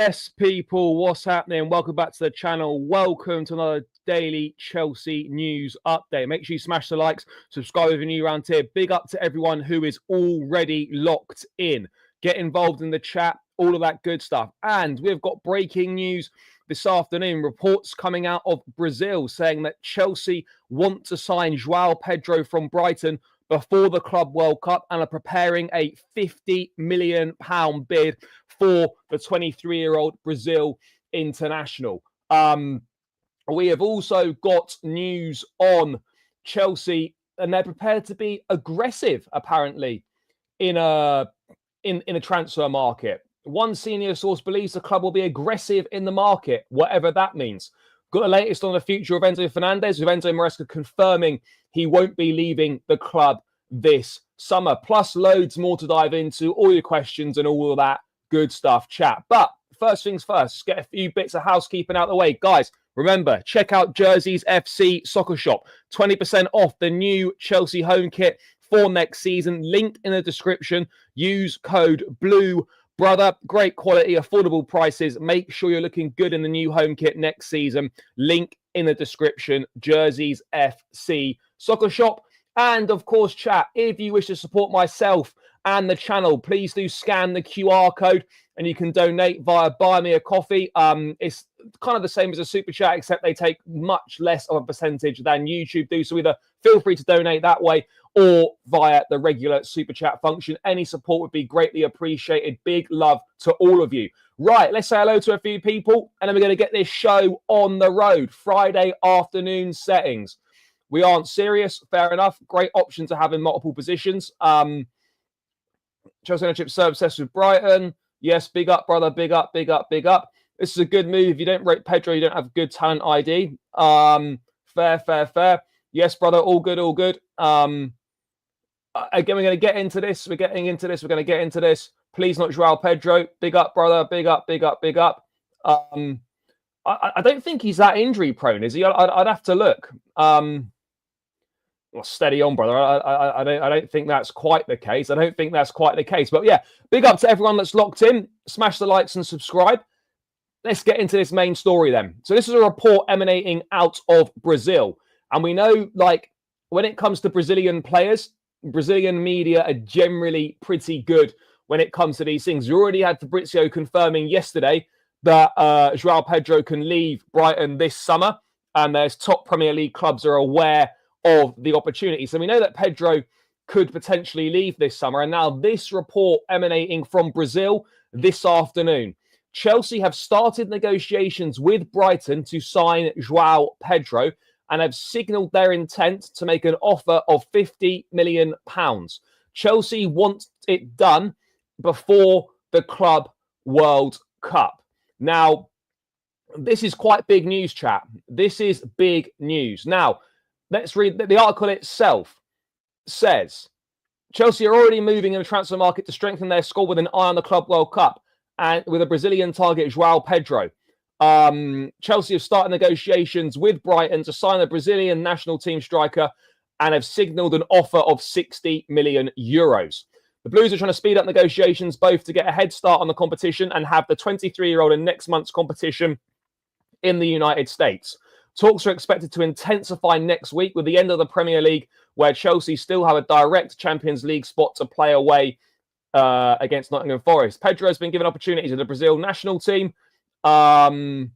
Yes, people, what's happening? Welcome back to the channel. Welcome to another daily Chelsea news update. Make sure you smash the likes, subscribe if you're new around here. Big up to everyone who is already locked in. Get involved in the chat, all of that good stuff. And we've got breaking news this afternoon. Reports coming out of Brazil saying that Chelsea want to sign Joao Pedro from Brighton before the Club World Cup and are preparing a £50 million bid for the 23-year-old Brazil international. We have also got news on Chelsea, and they're prepared to be aggressive, apparently, in a transfer market. One senior source believes the club will be aggressive in the market, whatever that means. Got the latest on the future of Enzo Fernandez, with Enzo Maresca confirming he won't be leaving the club this summer. Plus, loads more to dive into, all your questions and all of that good stuff, chat. But first things first, get a few bits of housekeeping out of the way. Guys, remember, check out Jerseys FC Soccer Shop. 20% off the new Chelsea home kit for next season. Link in the description. Use code BLUEBROTHER. Great quality, affordable prices. Make sure you're looking good in the new home kit next season. Link in the description. Jerseys FC Soccer Shop. And of course, chat, if you wish to support myself and the channel, please do scan the QR code and you can donate via Buy Me a Coffee. It's kind of the same as a super chat, except they take much less of a percentage than YouTube do. So either feel free to donate that way or via the regular super chat function. Any support would be greatly appreciated. Big love to all of you. Right, let's say hello to a few people and then we're going to get this show on the road. Friday afternoon settings. We aren't serious, fair enough. Great option to have in multiple positions. Chelsea ownership so obsessed with Brighton. Yes, big up, brother. Big up, big up, big up. This is a good move. If you don't rate Pedro, you don't have good talent ID. Fair. Yes, brother. All good, all good. Again, we're going to get into this. We're going to get into this. Please not Joao Pedro. Big up, brother. Big up, big up, big up. I don't think he's that injury prone, is he? I'd have to look. Well, steady on, brother. I don't think that's quite the case. But yeah, big up to everyone that's locked in. Smash the likes and subscribe. Let's get into this main story then. So this is a report emanating out of Brazil. And we know, like, when it comes to Brazilian players, Brazilian media are generally pretty good when it comes to these things. You already had Fabrizio confirming yesterday that Joao Pedro can leave Brighton this summer. And there's top Premier League clubs are aware of the opportunity. So we know that Pedro could potentially leave this summer. And now this report emanating from Brazil this afternoon. Chelsea have started negotiations with Brighton to sign Joao Pedro and have signalled their intent to make an offer of £50 million. Chelsea want it done before the Club World Cup. Now, this is quite big news, chat. This is big news. Now, let's read the article itself. Says Chelsea are already moving in the transfer market to strengthen their squad with an eye on the Club World Cup and with a Brazilian target, Joao Pedro. Chelsea have started negotiations with Brighton to sign the Brazilian national team striker and have signalled an offer of €60 million. The Blues are trying to speed up negotiations both to get a head start on the competition and have the 23-year-old in next month's competition in the United States. Talks are expected to intensify next week with the end of the Premier League, where Chelsea still have a direct Champions League spot to play away against Nottingham Forest. Pedro has been given opportunities in the Brazil national team. The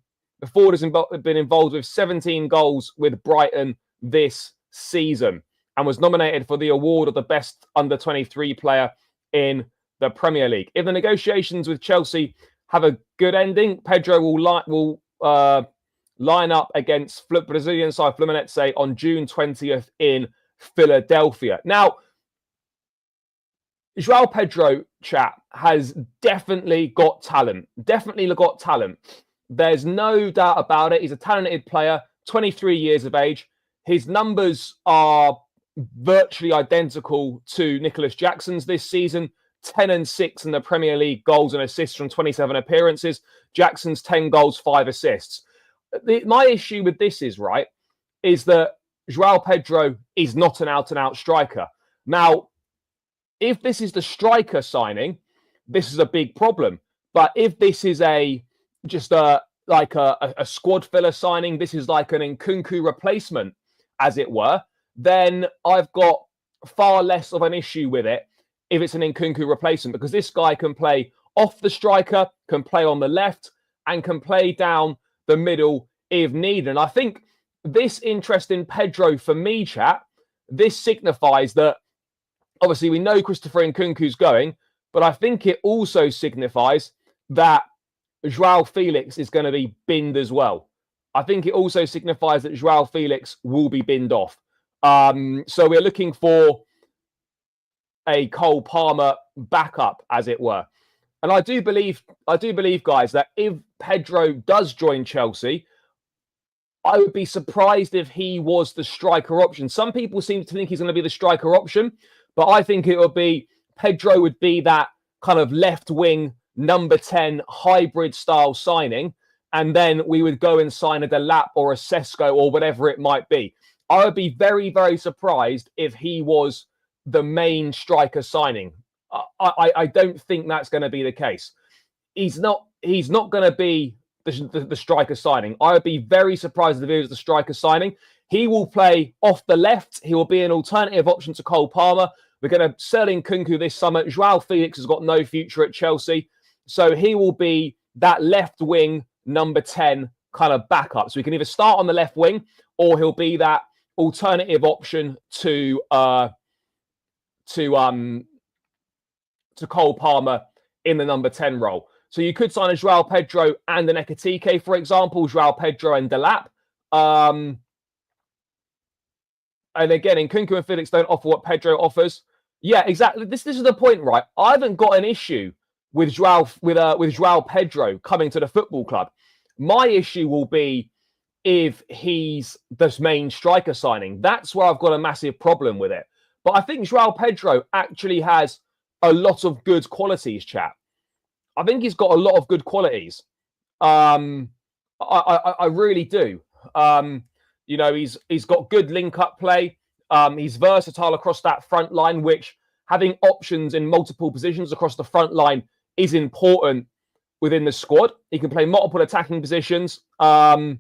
forward has been involved with 17 goals with Brighton this season and was nominated for the award of the best under-23 player in the Premier League. If the negotiations with Chelsea have a good ending, Pedro will line up against Brazilian side Fluminense on June 20th in Philadelphia. Now, Joao Pedro, chat, has definitely got talent. There's no doubt about it. He's a talented player, 23 years of age. His numbers are virtually identical to Nicholas Jackson's this season. 10 and 6 in the Premier League goals and assists from 27 appearances. Jackson's 10 goals, 5 assists. My issue with this is that Joao Pedro is not an out-and-out striker. Now, if this is the striker signing, this is a big problem. But if this is a just like a squad filler signing, this is like an Nkunku replacement, as it were, then I've got far less of an issue with it if it's an Nkunku replacement, because this guy can play off the striker, can play on the left, and can play down the middle if needed. And I think this interest in Pedro, for me, chat, this signifies that obviously we know Christopher Nkunku's going, but I think it also signifies that Joao Felix is going to be binned as well. I think it also signifies that Joao Felix will be binned off. So we're looking for a Cole Palmer backup, as it were. And I do believe, guys, that if Pedro does join Chelsea, I would be surprised if he was the striker option. Some people seem to think he's going to be the striker option, but I think it would be Pedro would be that kind of left wing number 10 hybrid style signing, and then we would go and sign a Delap or a Sesko or whatever it might be. I would be very, very surprised if he was the main striker signing. I don't think that's going to be the case. He's not going to be the striker signing. I would be very surprised if he was the striker signing. He will play off the left. He will be an alternative option to Cole Palmer. We're going to sell Nkunku this summer. Joao Felix has got no future at Chelsea. So he will be that left wing number 10 kind of backup. So he can either start on the left wing, or he'll be that alternative option to Cole Palmer in the number 10 role. So you could sign a Joao Pedro and an Ekitike, for example, Joao Pedro and Delap. And again, Nkunku and Felix don't offer what Pedro offers. Yeah, exactly. This is the point, right? I haven't got an issue with Joao Pedro coming to the football club. My issue will be if he's this main striker signing. That's where I've got a massive problem with it. But I think Joao Pedro actually has a lot of good qualities, chat. I think he's got a lot of good qualities. I really do. You know, he's got good link-up play. He's versatile across that front line, which having options in multiple positions across the front line is important within the squad. He can play multiple attacking positions. And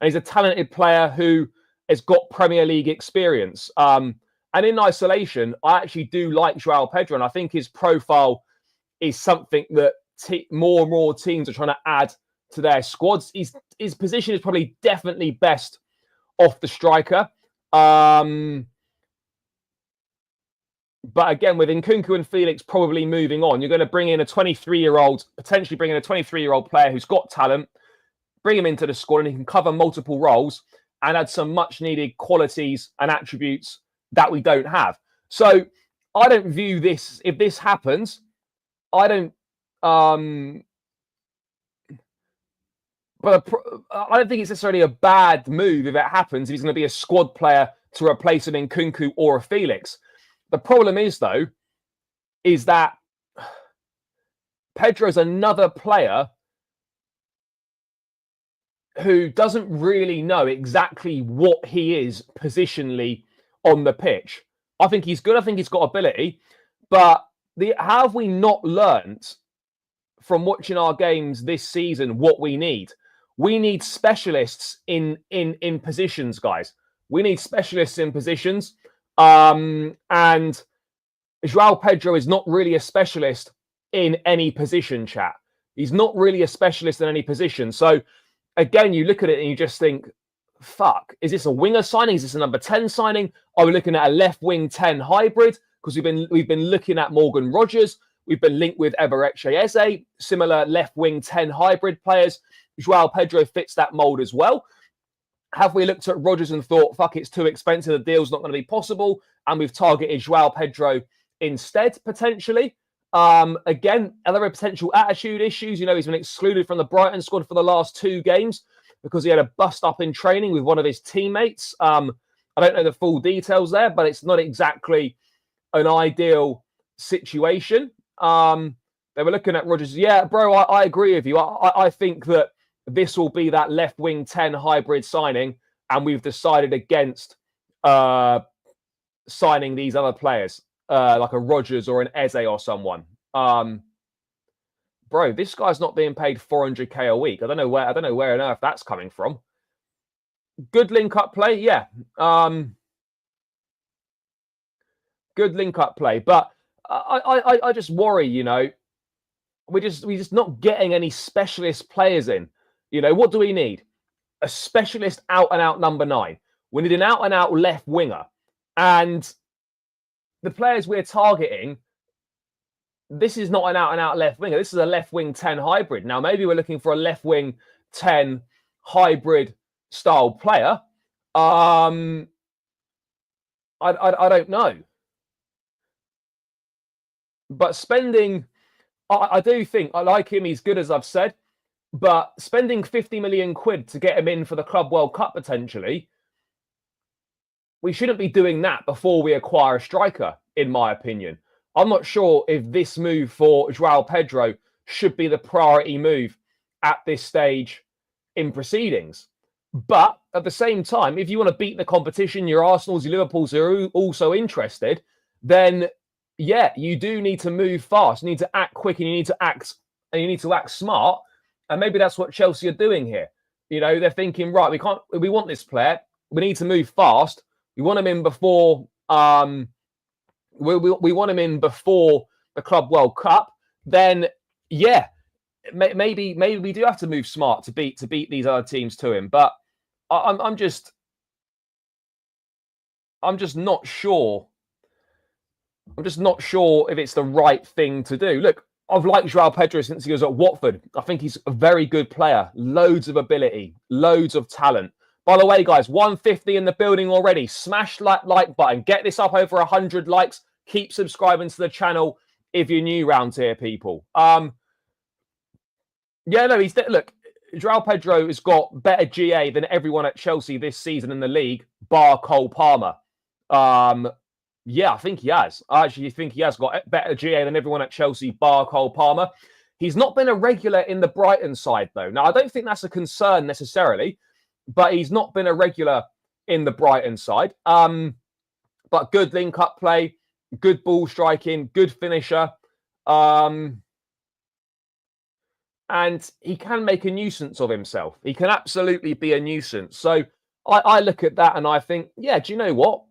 he's a talented player who has got Premier League experience. And in isolation, I actually do like Joao Pedro, and I think his profile is something that more and more teams are trying to add to their squads. His position is probably definitely best off the striker. But again, with Nkunku and Felix probably moving on, you're going to bring in potentially bring in a 23-year-old player who's got talent, bring him into the squad, and he can cover multiple roles and add some much-needed qualities and attributes that we don't have. So I don't view this, if this happens, I don't think it's necessarily a bad move if it happens, if he's going to be a squad player to replace an Nkunku or a Felix. The problem is, though, is that Pedro's another player who doesn't really know exactly what he is positionally on the pitch. I think he's good. I think he's got ability. But how have we not learned from watching our games this season what we need? We need specialists in positions, guys. We need specialists in positions. And Joao Pedro is not really a specialist in any position, chat. He's not really a specialist in any position. So, again, you look at it and you just think, fuck, is this a winger signing? Is this a number 10 signing? Are we looking at a left wing 10 hybrid? Because we've been looking at Morgan Rogers. We've been linked with Eberechi Eze, similar left wing 10 hybrid players. Joao Pedro fits that mold as well. Have we looked at Rogers and thought, fuck, it's too expensive, the deal's not going to be possible, and we've targeted Joao Pedro instead, potentially? Again, are there potential attitude issues? You know, he's been excluded from the Brighton squad for the last 2 games because he had a bust up in training with one of his teammates. I don't know the full details there, but it's not exactly an ideal situation. They were looking at Rogers. Yeah, bro, I agree with you. I think that this will be that left wing 10 hybrid signing, and we've decided against signing these other players, like a Rogers or an Eze or someone. bro, this guy's not being paid 400k a week. I don't know where on earth that's coming from. Good link-up play, yeah. Good link-up play, but I just worry, you know, we're just not getting any specialist players in. You know, what do we need? A specialist out-and-out number 9. We need an out-and-out left winger. And the players we're targeting, this is not an out-and-out left winger. This is a left wing 10 hybrid. Now, maybe we're looking for a left wing 10 hybrid style player. I don't know. But spending, I do think, I like him. He's good, as I've said. But spending 50 million quid to get him in for the Club World Cup, potentially, we shouldn't be doing that before we acquire a striker, in my opinion. I'm not sure if this move for Joao Pedro should be the priority move at this stage in proceedings. But at the same time, if you want to beat the competition, your Arsenals, your Liverpools are also interested, then yeah, you do need to move fast. You need to act quick, and you need to act smart. And maybe that's what Chelsea are doing here. You know, they're thinking, right, we want this player. We need to move fast. We want him in before we want him in before the Club World Cup. Then yeah, maybe we do have to move smart to beat these other teams to him. But I'm just not sure. I'm just not sure if it's the right thing to do. Look, I've liked Joao Pedro since he was at Watford. I think he's a very good player. Loads of ability, loads of talent. By the way, guys, 150 in the building already. Smash that like button. Get this up over 100 likes. Keep subscribing to the channel if you're new round here, people. Yeah, no, look, Joao Pedro has got better GA than everyone at Chelsea this season in the league, bar Cole Palmer. Yeah, I think he has. I actually think he has got better GA than everyone at Chelsea, bar Cole Palmer. He's not been a regular in the Brighton side, though. Now, I don't think that's a concern necessarily, but he's not been a regular in the Brighton side. But good link-up play, good ball striking, good finisher. And he can make a nuisance of himself. He can absolutely be a nuisance. So I look at that and I think, yeah, do you know what?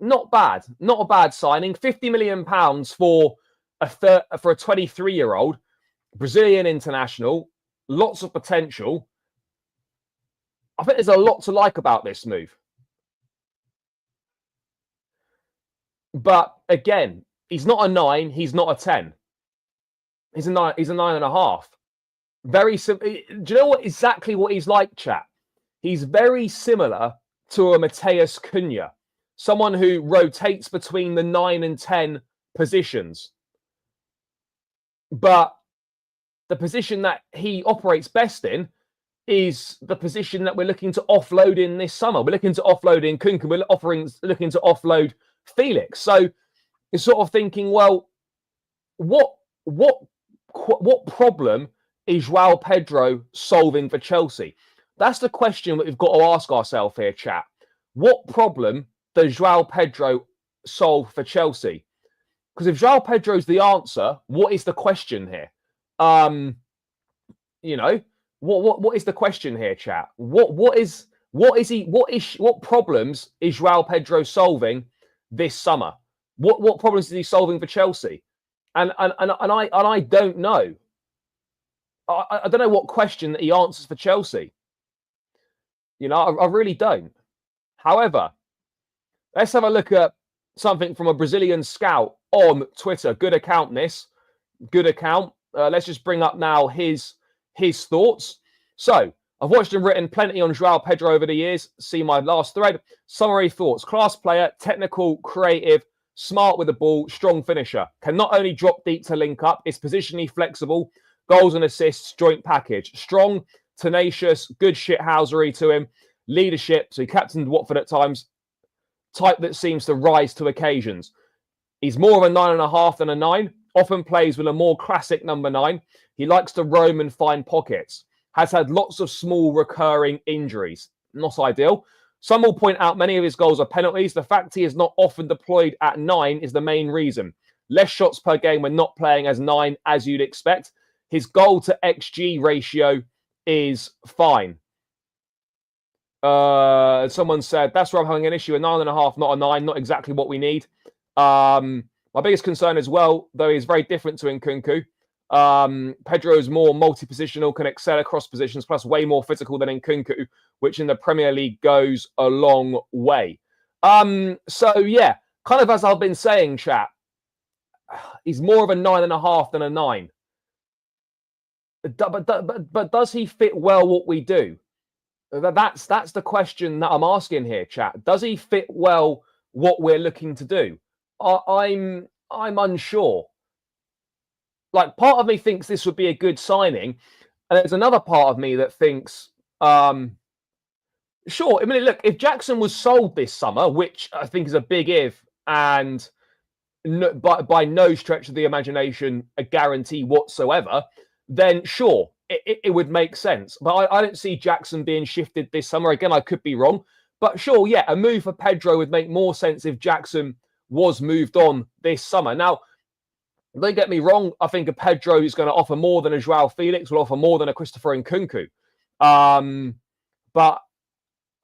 Not bad. Not a bad signing. £50 million for a 23-year-old Brazilian international. Lots of potential. I think there's a lot to like about this move. But again, he's not a 9. He's not a 10. He's a 9. He's a 9.5. Very simple. Do you know exactly what he's like, chat? He's very similar to a Mateus Cunha. Someone who rotates between the 9 and 10 positions. But the position that he operates best in is the position that we're looking to offload in this summer. We're looking to offload in Kunku. We're looking to offload Felix. So you're sort of thinking, well, what problem is Joao Pedro solving for Chelsea? That's the question that we've got to ask ourselves here, chat. What problem does Joao Pedro solve for Chelsea? Because if Joao Pedro's the answer, what is the question here? You know, what is the question here, chat? What problems is Joao Pedro solving this summer? What problems is he solving for Chelsea? And I don't know. I don't know what question that he answers for Chelsea. You know, I really don't. However, let's have a look at something from a Brazilian scout on Twitter. Good account, this. Good account. Let's just bring up now his thoughts. So, I've watched and written plenty on Joao Pedro over the years. See my last thread. Summary thoughts. Class player, technical, creative, smart with the ball, strong finisher. Can not only drop deep to link up, is positionally flexible, goals and assists, joint package. Strong, tenacious, good shithousery to him. Leadership, so he captained Watford at times. Type that seems to rise to occasions. He's more of a 9.5 than a 9. Often plays with a more classic number 9. He likes to roam and find pockets. Has had lots of small recurring injuries. Not ideal. Some will point out many of his goals are penalties. The fact he is not often deployed at 9 is the main reason. Less shots per game when not playing as 9 as you'd expect. his goal to XG ratio is fine. Someone said, that's where I'm having an issue. A 9.5, not a 9, not exactly what we need. My biggest concern as well, though, is very different to Nkunku. Pedro is more multi-positional, can excel across positions, plus way more physical than Nkunku, which in the Premier League goes a long way. So, yeah, kind of as I've been saying, chat, he's more of a 9.5 than a 9. But does he fit well what we do? That's the question that I'm asking here, chat. Does he fit well what we're looking to do? I'm unsure. Like, part of me thinks this would be a good signing, and there's another part of me that thinks, sure. I mean, look, if Jackson was sold this summer, which I think is a big if, and by no stretch of the imagination a guarantee whatsoever, then sure, it would make sense. But I don't see Jackson being shifted this summer. Again, I could be wrong. But sure, yeah, a move for Pedro would make more sense if Jackson was moved on this summer. Now, don't get me wrong. I think a Pedro is going to offer more than a Joao Felix, will offer more than a Christopher Nkunku. But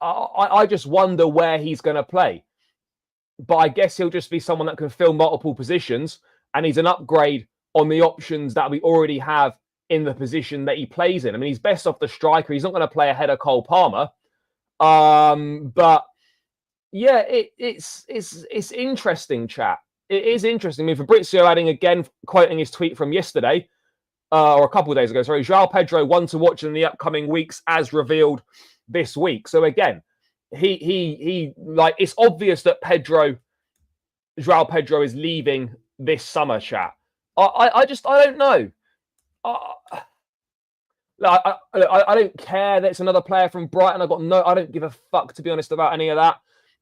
I just wonder where he's going to play. But I guess he'll just be someone that can fill multiple positions, and he's an upgrade on the options that we already have in the position that he plays in. I mean, he's best off the striker. He's not going to play ahead of Cole Palmer. But yeah, it's interesting, chat. It is interesting. I mean, Fabrizio adding again, quoting his tweet from yesterday, or a couple of days ago, sorry, Joao Pedro, one to watch in the upcoming weeks as revealed this week. So again, he like, it's obvious that Joao Pedro is leaving this summer, chat. I don't know. I don't care that it's another player from Brighton. I don't give a fuck, to be honest, about any of that.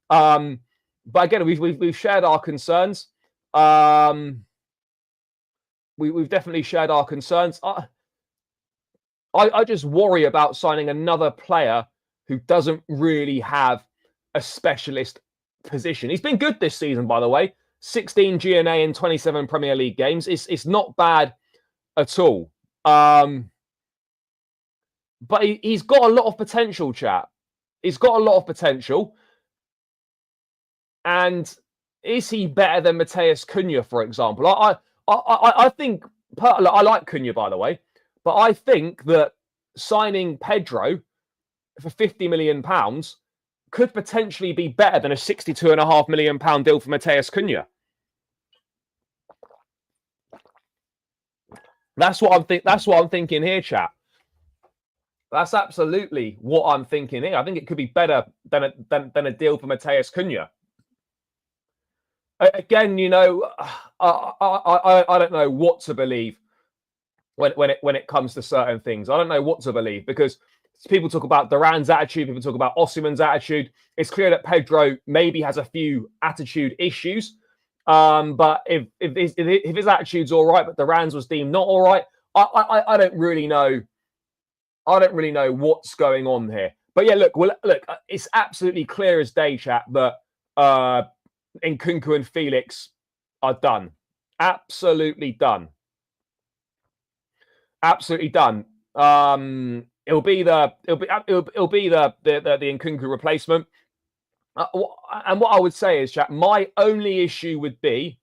But again, we've shared our concerns. We've definitely shared our concerns. I just worry about signing another player who doesn't really have a specialist position. He's been good this season, by the way. 16 GNA in 27 Premier League games. It's not bad at all. But he's got a lot of potential, chat. He's got a lot of potential. And is he better than Matheus Cunha, for example? I think, I like Cunha, by the way, but I think that signing Pedro for £50 million could potentially be better than a £62.5 million deal for Matheus Cunha. That's what I'm thinking here, chat. That's absolutely what I'm thinking here. I think it could be better than a deal for Matheus Cunha. Again, you know, I don't know what to believe when it comes to certain things. I don't know what to believe, because people talk about Duran's attitude, people talk about Osimhen's attitude. It's clear that Pedro maybe has a few attitude issues. But if his attitude's all right, but Duran's was deemed not all right, I don't really know. I don't really know what's going on here. But yeah, look, it's absolutely clear as day, chat, that Nkunku and Felix are done. Absolutely done. Absolutely done. It'll be the Nkunku replacement. And what I would say is, chat, my only issue would be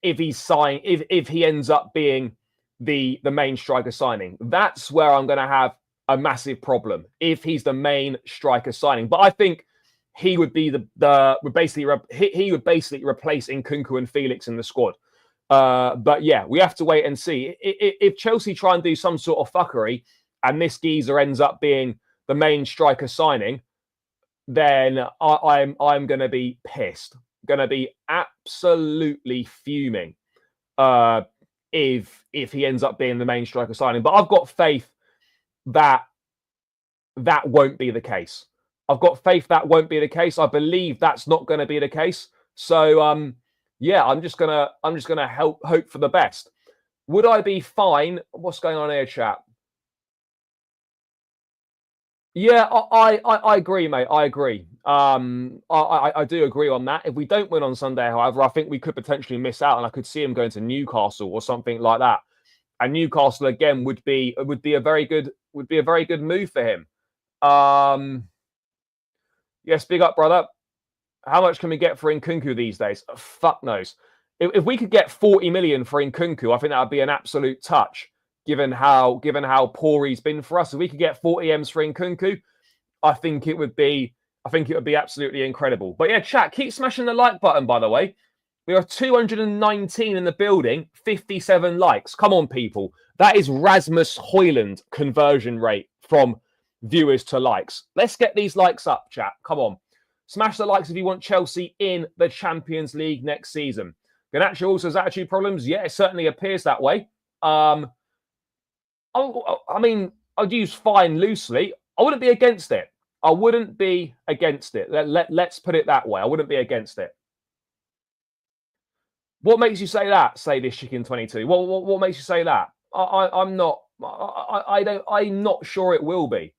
if he ends up being the main striker signing. That's where I'm going to have a massive problem, if he's the main striker signing. But I think he would be he would basically replace Nkunku and Felix in the squad. But yeah, we have to wait and see. If Chelsea try and do some sort of fuckery and this geezer ends up being the main striker signing, then I'm going to be pissed. Going to be absolutely fuming if he ends up being the main striker signing. But I've got faith that won't be the case. I've got faith that won't be the case. I believe that's not going to be the case. So yeah, I'm just gonna hope for the best. Would I be fine? What's going on here, chat? Yeah, I agree, mate. I agree. I do agree on that. If we don't win on Sunday, however, I think we could potentially miss out, and I could see him going to Newcastle or something like that. And Newcastle again would be a very good move for him. Yes, big up, brother. How much can we get for Nkunku these days? Fuck knows. If we could get 40 million for Nkunku, I think that would be an absolute touch, given how poor he's been for us. If we could get 40 M's for Nkunku, I think it would be absolutely incredible. But yeah, chat, keep smashing the like button, by the way. We are 219 in the building, 57 likes. Come on, people. That is Rasmus Højlund conversion rate from viewers to likes. Let's get these likes up, chat. Come on. Smash the likes if you want Chelsea in the Champions League next season. Garnacho also has attitude problems. Yeah, it certainly appears that way. I mean, I'd use fine loosely. I wouldn't be against it. I wouldn't be against it. Let's put it that way. I wouldn't be against it. What makes you say that? Say this chicken 22. What makes you say that? I'm not. I'm not sure it will be.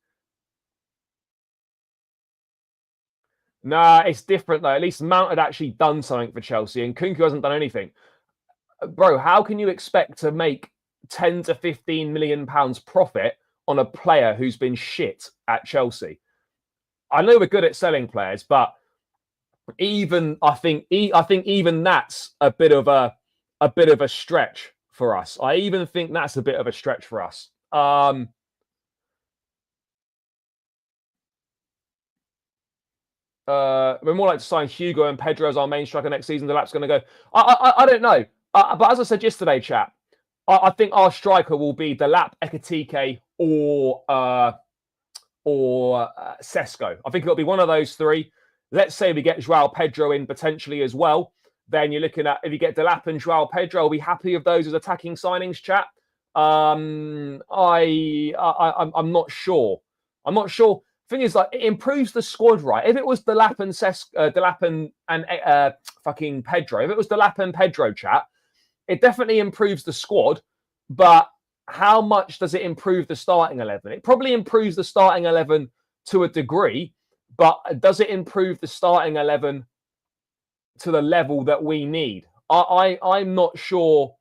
Nah, it's different though. At least Mount had actually done something for Chelsea, and Nkunku hasn't done anything. Bro, how can you expect to make 10 to 15 million pounds profit on a player who's been shit at Chelsea? I know we're good at selling players, but even I think even that's a bit of a stretch for us. I even think that's a bit of a stretch for us. We're more like to sign Hugo and Pedro as our main striker next season. Delap's going to go. I don't know. But as I said yesterday, chap, I think our striker will be Delap, Ekitike, or Sesko. I think it'll be one of those three. Let's say we get Joao Pedro in potentially as well. Then you're looking at, if you get Delap and Joao Pedro, are we happy with those as attacking signings, chat? I'm not sure. I'm not sure. Thing is, like, it improves the squad, right? If it was Delap and fucking Pedro, if it was Delap and Pedro, chat, it definitely improves the squad. But how much does it improve the starting 11? It probably improves the starting 11 to a degree, but does it improve the starting 11 to the level that we need? I'm not sure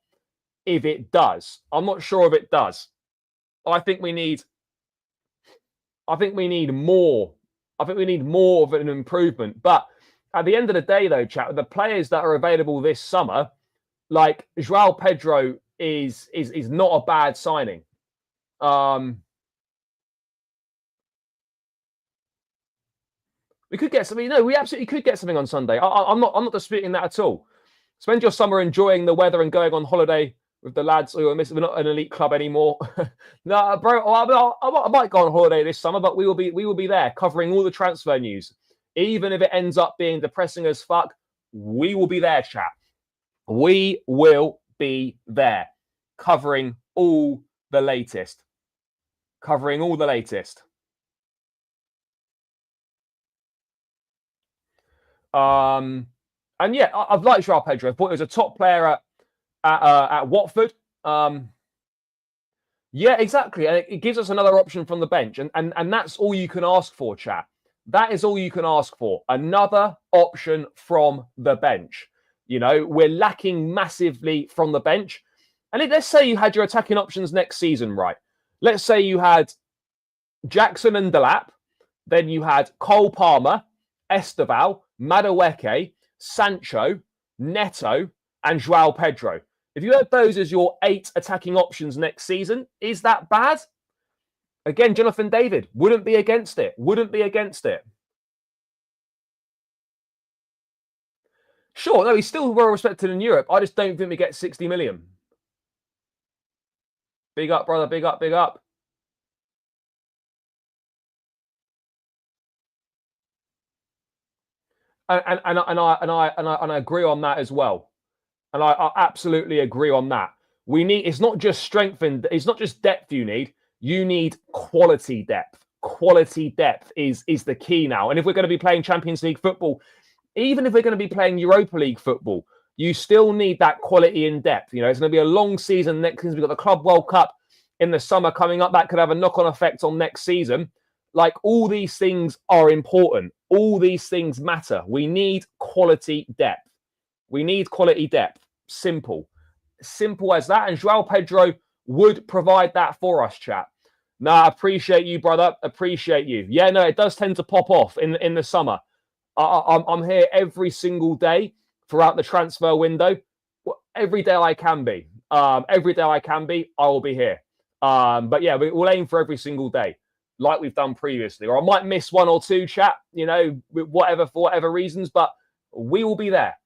if it does. I'm not sure if it does. I think we need more. I think we need more of an improvement. But at the end of the day, though, chat, the players that are available this summer, like Joao Pedro is not a bad signing. We could get something. No, we absolutely could get something on Sunday. I'm not disputing that at all. Spend your summer enjoying the weather and going on holiday with the lads who are missing. We're not an elite club anymore. No, bro, I might go on holiday this summer, but we will be there covering all the transfer news. Even if it ends up being depressing as fuck, we will be there, chat. We will be there covering all the latest. Covering all the latest. And yeah, I've liked Joao Pedro. I thought he was a top player at Watford. Yeah, exactly. And it gives us another option from the bench. And that's all you can ask for, chat. That is all you can ask for. Another option from the bench. You know, we're lacking massively from the bench. And let's say you had your attacking options next season, right? Let's say you had Jackson and Delap. Then you had Cole Palmer, Esteval, Madueke, Sancho, Neto, and Joao Pedro. If you had those as your 8 attacking options next season, is that bad? Again, Jonathan David wouldn't be against it. Wouldn't be against it. Sure, no, he's still well respected in Europe. I just don't think we get 60 million. Big up, brother. Big up, big up. And I agree on that as well. And I absolutely agree on that. We need, it's not just strength and it's not just depth you need quality depth. Quality depth is the key now. And if we're going to be playing Champions League football, even if we're going to be playing Europa League football, you still need that quality in depth. You know, it's going to be a long season next season. We've got the Club World Cup in the summer coming up. That could have a knock-on effect on next season. Like, all these things are important. All these things matter. We need quality depth. We need quality depth. Simple. Simple as that. And Joao Pedro would provide that for us, chat. Nah, appreciate you, brother. Appreciate you. Yeah, no, it does tend to pop off in the summer. I'm here every single day throughout the transfer window. Every day I can be. Every day I can be, I will be here. But yeah, we'll aim for every single day, like we've done previously. Or I might miss one or two, chat, you know, whatever, for whatever reasons, but we will be there.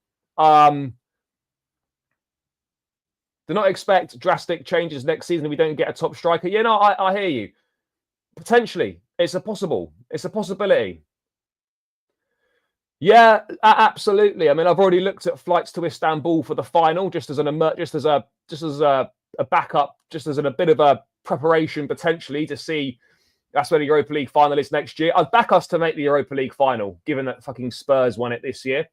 Do not expect drastic changes next season if we don't get a top striker. You know, I hear you. Potentially, it's a possibility. Yeah, absolutely. I mean, I've already looked at flights to Istanbul for the final, just as a backup, just as a bit of a preparation potentially to see. That's where the Europa League final is next year. I'd back us to make the Europa League final, given that fucking Spurs won it this year.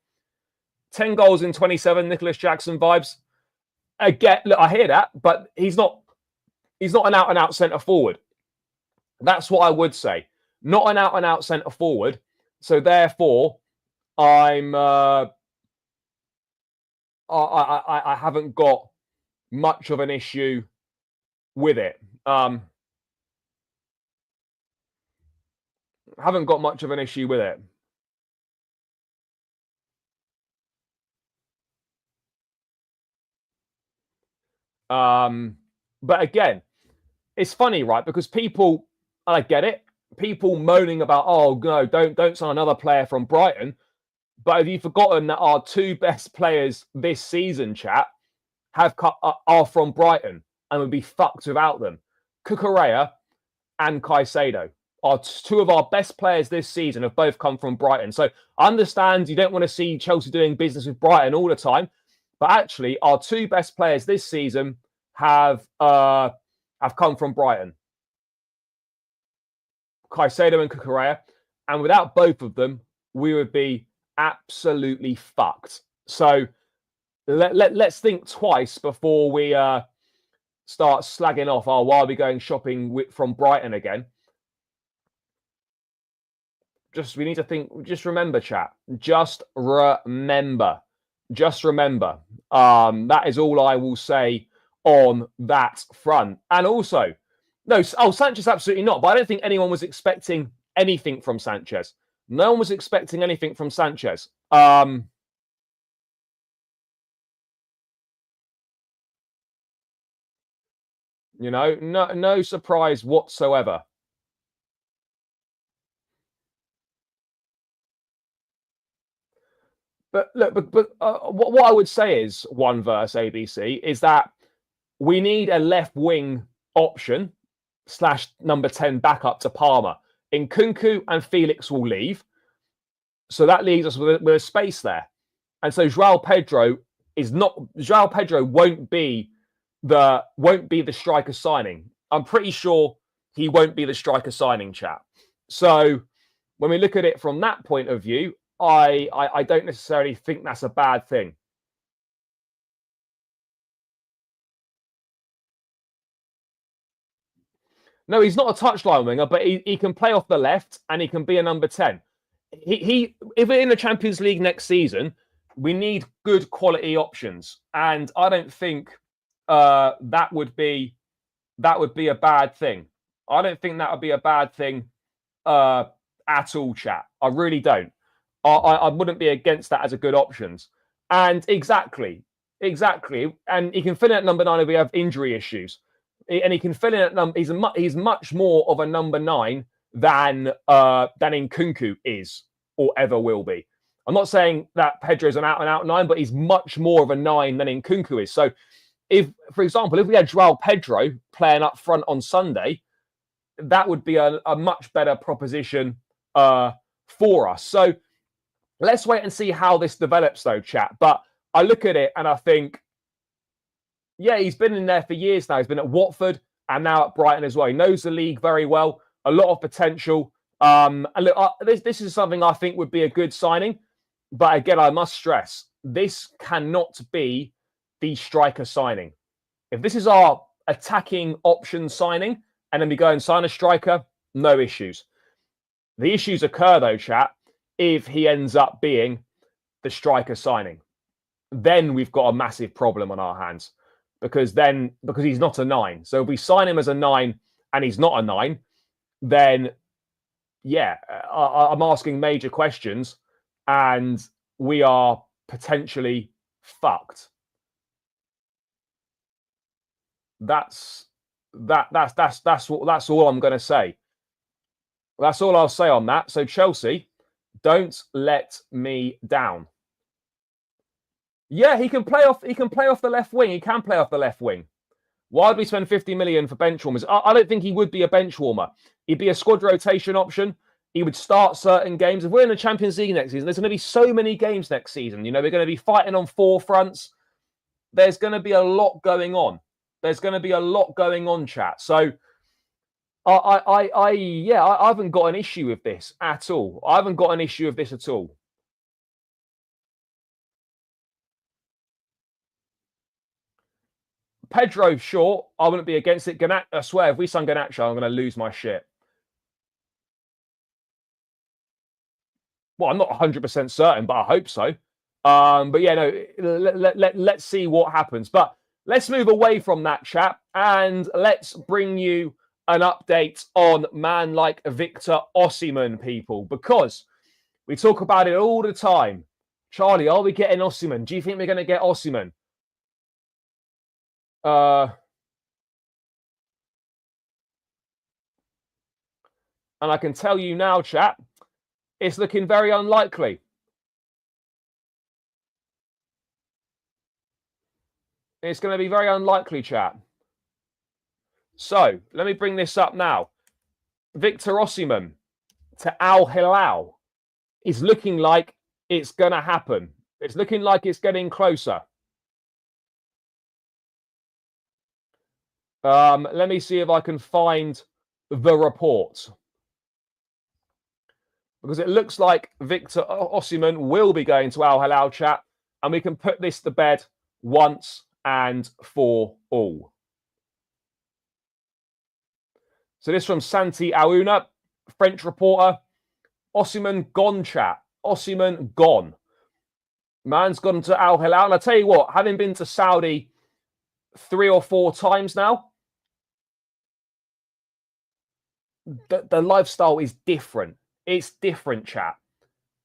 10 goals in 27, Nicholas Jackson vibes. Again, look, I hear that, but he's not an out-and-out centre forward. That's what I would say. Not an out-and-out centre forward. So therefore, I haven't got much of an issue with it. Haven't got much of an issue with it. But again, it's funny, right? Because people, I get it. People moaning about, oh no, don't sign another player from Brighton. But have you forgotten that our two best players this season, chat, are from Brighton and would be fucked without them? Cucurella and Caicedo are two of our best players this season, have both come from Brighton. So I understand you don't want to see Chelsea doing business with Brighton all the time, but actually our two best players this season have come from Brighton. Caicedo and Cucurella. And without both of them, we would be absolutely fucked. So let's think twice before we start slagging off, oh, why are we going shopping from Brighton again? We need to think, just remember, chat. Just remember. That is all I will say on that front. And also, no, Sanchez, absolutely not. But I don't think anyone was expecting anything from Sanchez. No one was expecting anything from Sanchez. You know, no surprise whatsoever. But look, what I would say is, one verse ABC, is that we need a left wing option / number 10 backup to Palmer. Nkunku and Felix will leave. So that leaves us with a space there. And so Joao Pedro won't be the striker signing. I'm pretty sure he won't be the striker signing, chat. So when we look at it from that point of view, I don't necessarily think that's a bad thing. No, he's not a touchline winger, but he can play off the left and he can be a number 10. If we're in the Champions League next season, we need good quality options. And I don't think that would be a bad thing. I don't think that would be a bad thing at all, chat. I really don't. I wouldn't be against that as a good options. And exactly. And he can fill in at number 9 if we have injury issues. And he can fill in at number. He's much more of a number 9 than Nkunku is or ever will be. I'm not saying that Pedro's an out-and-out 9, but he's much more of a 9 than Nkunku is. So, for example, if we had Joao Pedro playing up front on Sunday, that would be a much better proposition for us. So let's wait and see how this develops, though, chat. But I look at it and I think, yeah, he's been in there for years now. He's been at Watford and now at Brighton as well. He knows the league very well. A lot of potential. And look, this is something I think would be a good signing. But again, I must stress, this cannot be the striker signing. If this is our attacking option signing and then we go and sign a striker, no issues. The issues occur, though, chat, if he ends up being the striker signing. Then we've got a massive problem on our hands. because he's not a 9. So if we sign him as a 9 and he's not a 9, then yeah, I'm asking major questions, and we are potentially fucked. That's all I'm going to say. That's all I'll say on that. So Chelsea, don't let me down. Yeah, he can play off the left wing. He can play off the left wing. Why would we spend 50 million for bench warmers? I don't think he would be a bench warmer. He'd be a squad rotation option. He would start certain games. If we're in the Champions League next season, there's going to be so many games next season. You know, we're going to be fighting on 4 fronts. There's going to be a lot going on. Chat. So I haven't got an issue with this at all. Pedro, sure, I wouldn't be against it. I swear, if we sign Garnacho, I'm going to lose my shit. Well, I'm not 100% certain, but I hope so. But yeah, no, let's see what happens. But let's move away from that, chat, and let's bring you an update on man like Victor Osimhen, people, because we talk about it all the time. Charlie, are we getting Osimhen? Do you think we're going to get Osimhen? And I can tell you now, chat, it's looking very unlikely. It's going to be very unlikely, chat. So let me bring this up now. Victor Osimhen to Al Hilal is looking like it's going to happen. It's looking like it's getting closer. Let me see if I can find the report, because it looks like Victor Osimhen will be going to Al Hilal, chat, and we can put this to bed once and for all. So this from Santi Aouna, French reporter. Osimhen gone, chat. Osimhen gone. Man's gone to Al Hilal. And I tell you what, having been to Saudi 3 or 4 times now, the lifestyle is different. It's different, chat.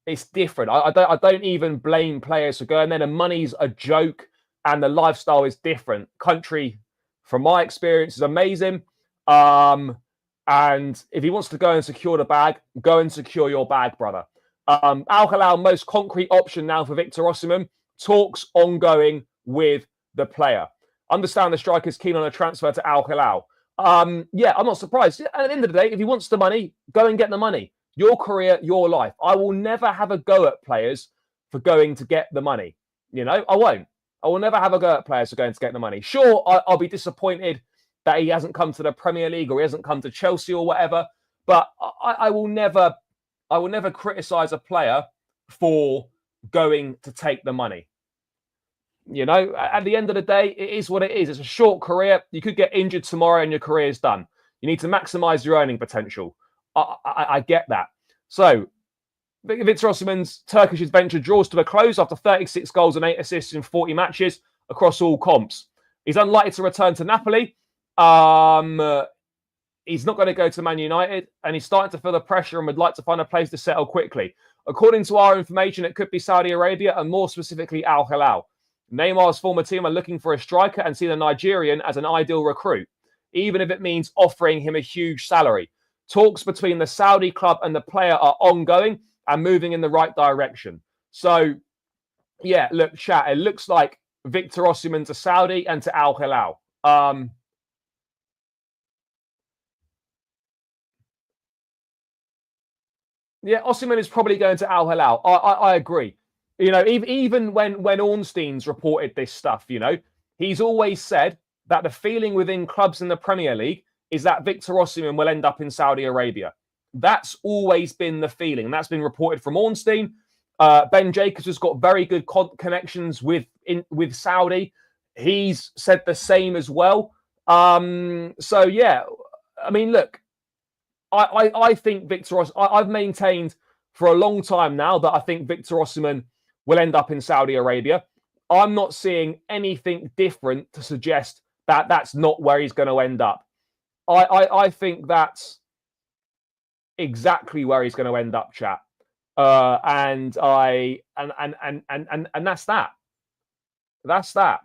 It's different. I don't even blame players for going there. The money's a joke and the lifestyle is different. Country, from my experience, is amazing. And if he wants to go and secure the bag, go and secure your bag, brother. Al Hilal, most concrete option now for Victor Osimhen. Talks ongoing with the player. Understand the striker's keen on a transfer to Al Hilal. Yeah, I'm not surprised. And at the end of the day, if he wants the money, go and get the money. Your career, your life. I will never have a go at players for going to get the money. You know, I won't. I will never have a go at players for going to get the money. Sure, I'll be disappointed that he hasn't come to the Premier League or he hasn't come to Chelsea or whatever. But I will never criticize a player for going to take the money. You know, at the end of the day, it is what it is. It's a short career. You could get injured tomorrow and your career is done. You need to maximize your earning potential. I get that. So, Victor Osimhen's Turkish adventure draws to a close after 36 goals and 8 assists in 40 matches across all comps. He's unlikely to return to Napoli. He's not going to go to Man United, and he's starting to feel the pressure and would like to find a place to settle quickly. According to our information, it could be Saudi Arabia and more specifically Al Hilal. Neymar's former team are looking for a striker and see the Nigerian as an ideal recruit, even if it means offering him a huge salary. Talks between the Saudi club and the player are ongoing and moving in the right direction. So, yeah, look, chat, it looks like Victor Osimhen to Saudi and to Al Hilal. Yeah, Osimhen is probably going to Al Hilal. I agree. You know, even when Ornstein's reported this stuff, you know, he's always said that the feeling within clubs in the Premier League is that Victor Osimhen will end up in Saudi Arabia. That's always been the feeling. And that's been reported from Ornstein. Ben Jacobs has got very good connections with Saudi. He's said the same as well. So, yeah, I mean, look, I think Victor Osimhen, I've maintained for a long time now that I think Victor Osimhen will end up in Saudi Arabia. I'm not seeing anything different to suggest that that's not where he's going to end up. I think that's exactly where he's going to end up, chat. And that's that. That's that.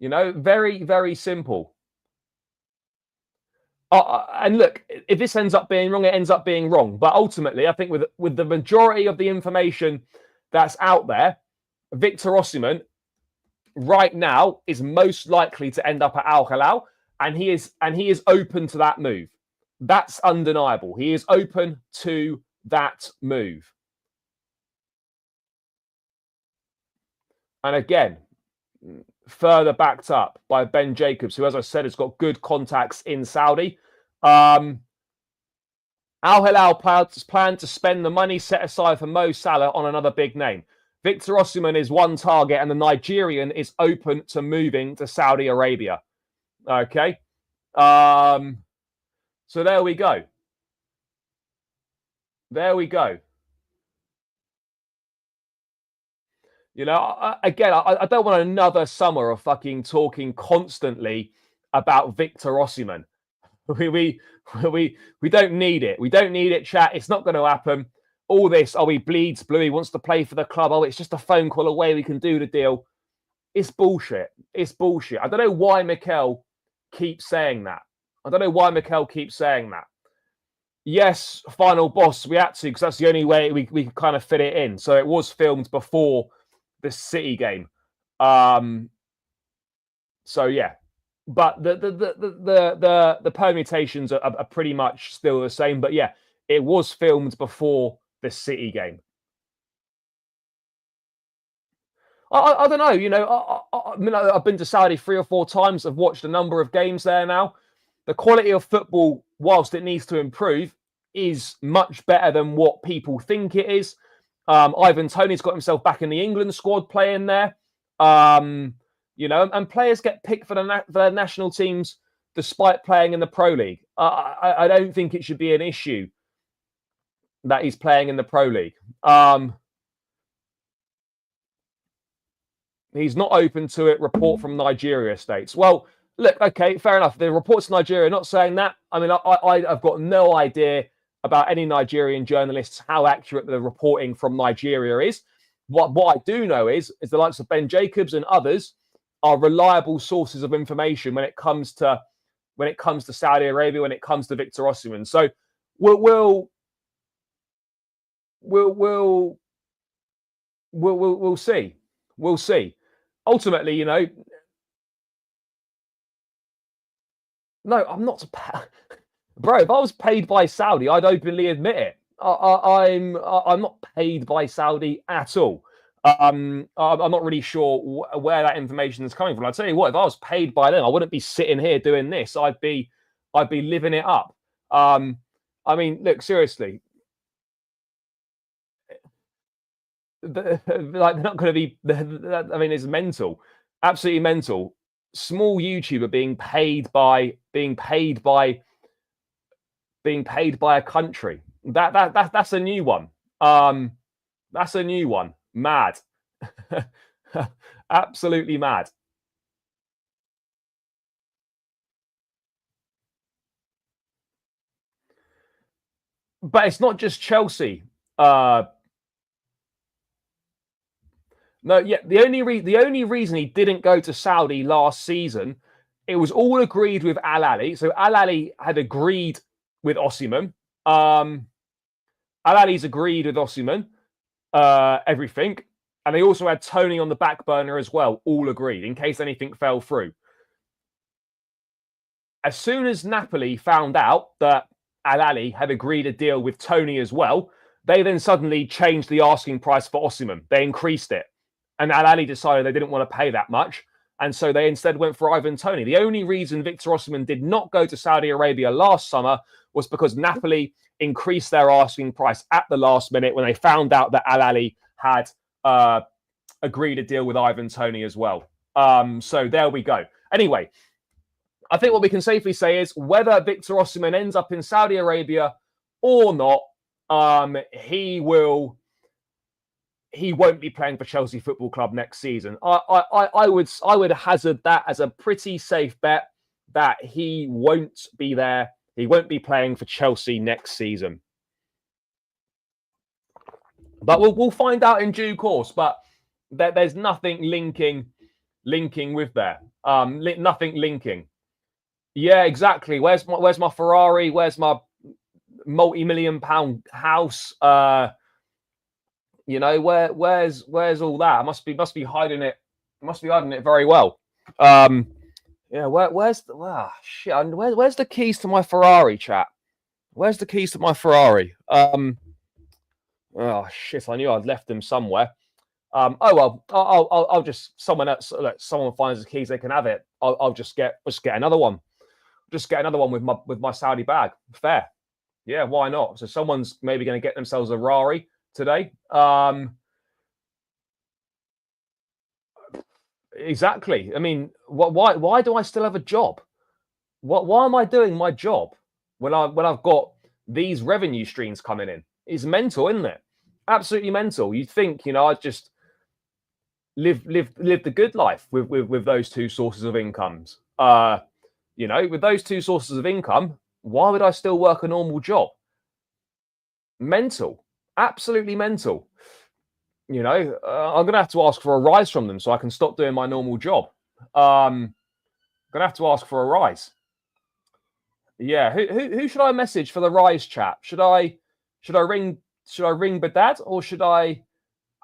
You know, very, very simple. And look, if this ends up being wrong, it ends up being wrong. But ultimately, I think with the majority of the information that's out there, Victor Osimhen right now is most likely to end up at Al Hilal, and he is open to that move. That's undeniable. He is open to that move. And again, further backed up by Ben Jacobs, who, as I said, has got good contacts in Saudi. Al Hilal plan to spend the money set aside for Mo Salah on another big name. Victor Osimhen is one target, and the Nigerian is open to moving to Saudi Arabia. Okay. So there we go. There we go. You know, again, I don't want another summer of fucking talking constantly about Victor Osimhen. We don't need it. We don't need it, chat. It's not going to happen. All this, oh, he bleeds blue. He wants to play for the club. Oh, it's just a phone call away. We can do the deal. It's bullshit. It's bullshit. I don't know why Mikel keeps saying that. I don't know why Mikel keeps saying that. Yes, Final Boss, we had to, because that's the only way we could kind of fit it in. So it was filmed before the City game. So yeah, but the permutations are pretty much still the same. But yeah, it was filmed before the City game. I don't know. You know, I've been to Saudi 3 or 4 times. I've watched a number of games there now. The quality of football, whilst it needs to improve, is much better than what people think it is. Ivan Toney's got himself back in the England squad playing there. You know, and players get picked for their national teams despite playing in the Pro League. I don't think it should be an issue that he's playing in the Pro League. He's not open to it. Report from Nigeria states. Well, look, okay, fair enough. The reports from Nigeria are not saying that. I mean, I've got no idea about any Nigerian journalists how accurate the reporting from Nigeria is. What I do know is the likes of Ben Jacobs and others are reliable sources of information when it comes to Saudi Arabia, when it comes to Victor Osimhen. So we'll see. We'll see. Ultimately, you know, no, I'm not. Bro, if I was paid by Saudi, I'd openly admit it. I'm not paid by Saudi at all. I'm not really sure where that information is coming from. I'll tell you what, if I was paid by them, I wouldn't be sitting here doing this. I'd be living it up. I mean, look, seriously, like they're not going to be. I mean, it's mental, absolutely mental. Small YouTuber being paid by a country. That's a new one. That's a new one. Mad. Absolutely mad. But it's not just Chelsea. No, yeah. The only reason he didn't go to Saudi last season, it was all agreed with Al Ahly. So Al Ahly had agreed with Osimhen. Al Ahly's agreed with Osimhen, everything. And they also had Tony on the back burner as well, all agreed, in case anything fell through. As soon as Napoli found out that Al Ahly had agreed a deal with Tony as well, they then suddenly changed the asking price for Osimhen. They increased it. And Al Ahly decided they didn't want to pay that much. And so they instead went for Ivan Toney. The only reason Victor Osimhen did not go to Saudi Arabia last summer was because Napoli increased their asking price at the last minute when they found out that Al Ahly had agreed a deal with Ivan Toney as well. So there we go. Anyway, I think what we can safely say is whether Victor Osimhen ends up in Saudi Arabia or not, he will he won't be playing for Chelsea Football Club next season. I would hazard that as a pretty safe bet that he won't be there. He won't be playing for Chelsea next season. But we'll find out in due course. But there's nothing linking with there. Nothing linking. Yeah, exactly. Where's my Ferrari? Where's my multi-million-pound house? You know, where's all that? I must be hiding it. Must be hiding it very well. Yeah, where's the keys to my Ferrari, chat? Where's the keys to my Ferrari? Oh shit! I knew I'd left them somewhere. Oh well, I'll just someone finds the keys, they can have it. I'll just get another one. Just get another one with my Saudi bag. Fair. Yeah, why not? So someone's maybe going to get themselves a Rari today. Exactly. I mean, why do I still have a job? Why am I doing my job when I've got these revenue streams coming in? It's mental, isn't it? Absolutely mental. You'd think, you know, I'd just live the good life with those two sources of incomes. You know, with those two sources of income, why would I still work a normal job? Mental. Absolutely mental. You know, I'm going to have to ask for a rise from them so I can stop doing my normal job. I'm going to have to ask for a rise. Yeah, who should I message for the rise chat? Should I ring Badad, or should I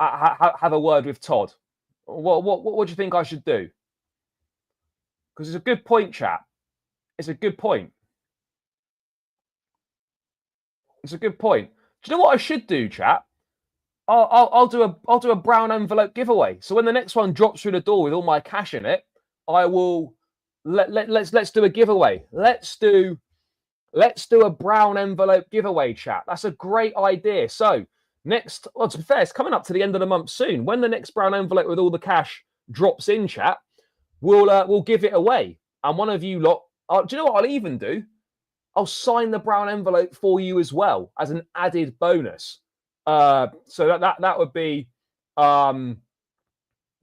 have a word with Todd? What do you think I should do? Because it's a good point, chat. It's a good point. It's a good point. Do you know what I should do, chat? I'll do a brown envelope giveaway. So when the next one drops through the door with all my cash in it, I will let's do a giveaway. Let's do a brown envelope giveaway, chat. That's a great idea. So next, well, to be fair, it's coming up to the end of the month soon. When the next brown envelope with all the cash drops in, chat, we'll give it away. And one of you lot, do you know what I'll even do? I'll sign the brown envelope for you as well as an added bonus. So that would be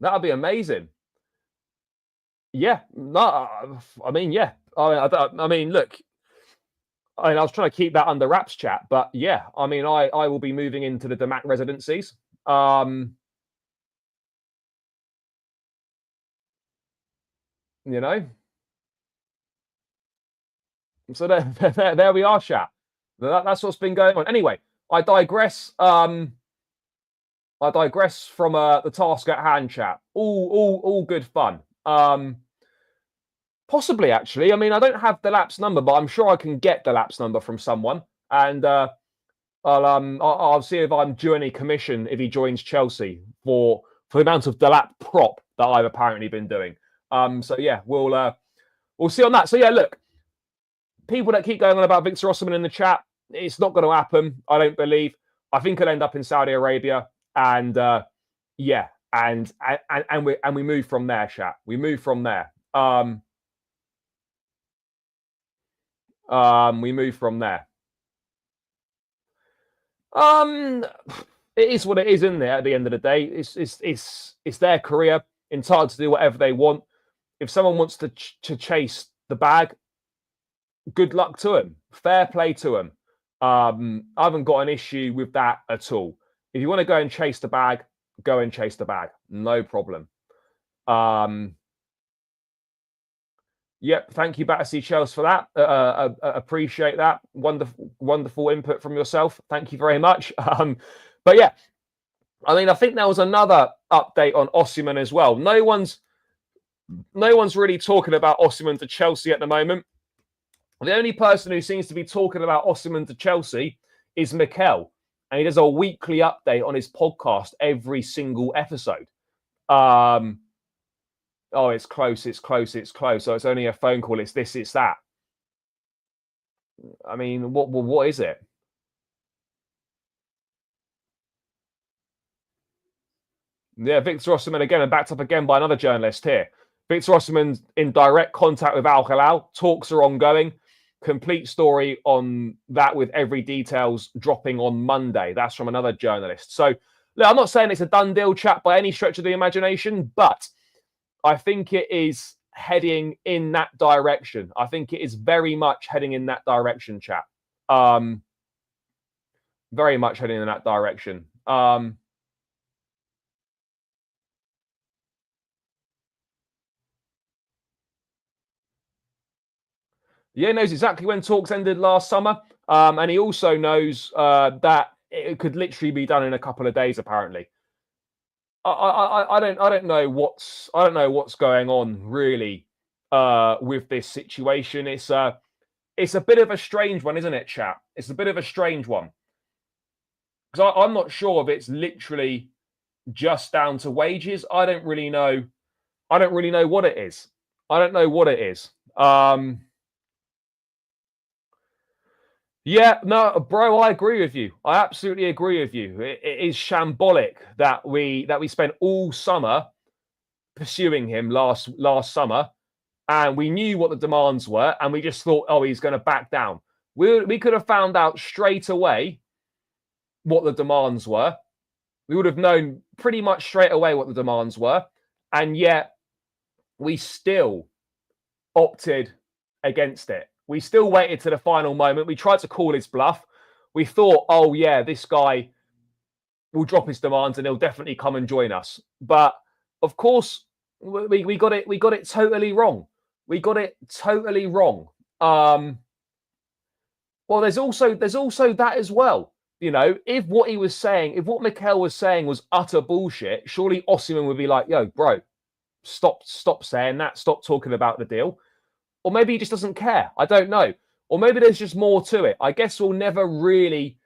amazing. Yeah, no, I mean, yeah, I mean, look, I was trying to keep that under wraps, chat, but yeah, I mean, I will be moving into the Delap residencies. You know, so there we are, chat. That's what's been going on. Anyway, I digress. I digress from the task at hand, chat. All good fun. Possibly, actually. I mean, I don't have Delap's number, but I'm sure I can get Delap's number from someone, and I'll see if I'm due any commission if he joins Chelsea for the amount of Delap prop that I've apparently been doing. So yeah, we'll see on that. So yeah, look, people that keep going on about Victor Osimhen in the chat, it's not going to happen. I don't believe. I think it'll end up in Saudi Arabia, and yeah, and we move from there, chat. We move from there. We move from there. It is what it is, isn't it? At the end of the day, it's their career, entitled to do whatever they want. If someone wants to chase the bag, good luck to him. Fair play to him. I haven't got an issue with that at all. If you want to go and chase the bag, go and chase the bag. No problem. Yep, thank you, Battersea Chelsea, for that. Appreciate that. Wonderful input from yourself. Thank you very much. But yeah, I mean, I think there was another update on Osimhen as well. No one's really talking about Osimhen to Chelsea at the moment. The only person who seems to be talking about Osimhen to Chelsea is Mikel, and he does a weekly update on his podcast every single episode. Oh, it's close. So it's only a phone call. It's this, it's that. I mean, what is it? Yeah, Victor Osimhen again, and backed up again by another journalist here. Victor Osimhen's in direct contact with Al Hilal. Talks are ongoing. Complete story on that with every details dropping on Monday. That's from another journalist. So Look, I'm not saying it's a done deal, chat, by any stretch of the imagination, but I think it is heading in that direction. I think it is very much heading in that direction, chat. Very much heading in that direction. Yeah, knows exactly when talks ended last summer, and he also knows that it could literally be done in a couple of days. Apparently, I don't know what's going on really with this situation. It's a bit of a strange one, isn't it, chap? It's a bit of a strange one because I'm not sure if it's literally just down to wages. I don't really know. I don't really know what it is. I don't know what it is. Yeah, no, bro, I agree with you. I absolutely agree with you. It is shambolic that we spent all summer pursuing him last summer, and we knew what the demands were, and we just thought, oh, he's going to back down. We could have found out straight away what the demands were. We would have known pretty much straight away what the demands were, and yet we still opted against it. We still waited to the final moment. We tried to call his bluff. We thought, oh yeah, this guy will drop his demands and he'll definitely come and join us. But of course, we got it. We got it totally wrong. We got it totally wrong. Well, there's also that as well. You know, if what he was saying, if what Mikel was saying was utter bullshit, surely Osimhen would be like, yo, bro, stop saying that. Stop talking about the deal. Or maybe he just doesn't care. I don't know. Or maybe there's just more to it. I guess we'll never really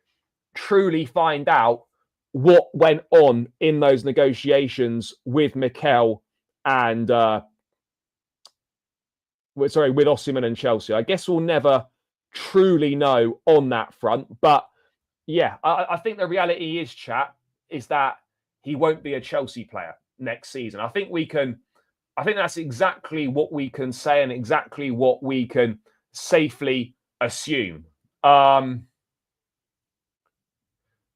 truly find out what went on in those negotiations with Mikel and with Osimhen and Chelsea. I guess we'll never truly know on that front. But yeah, I think the reality is, chat, is that he won't be a Chelsea player next season. I think that's exactly what we can say and exactly what we can safely assume.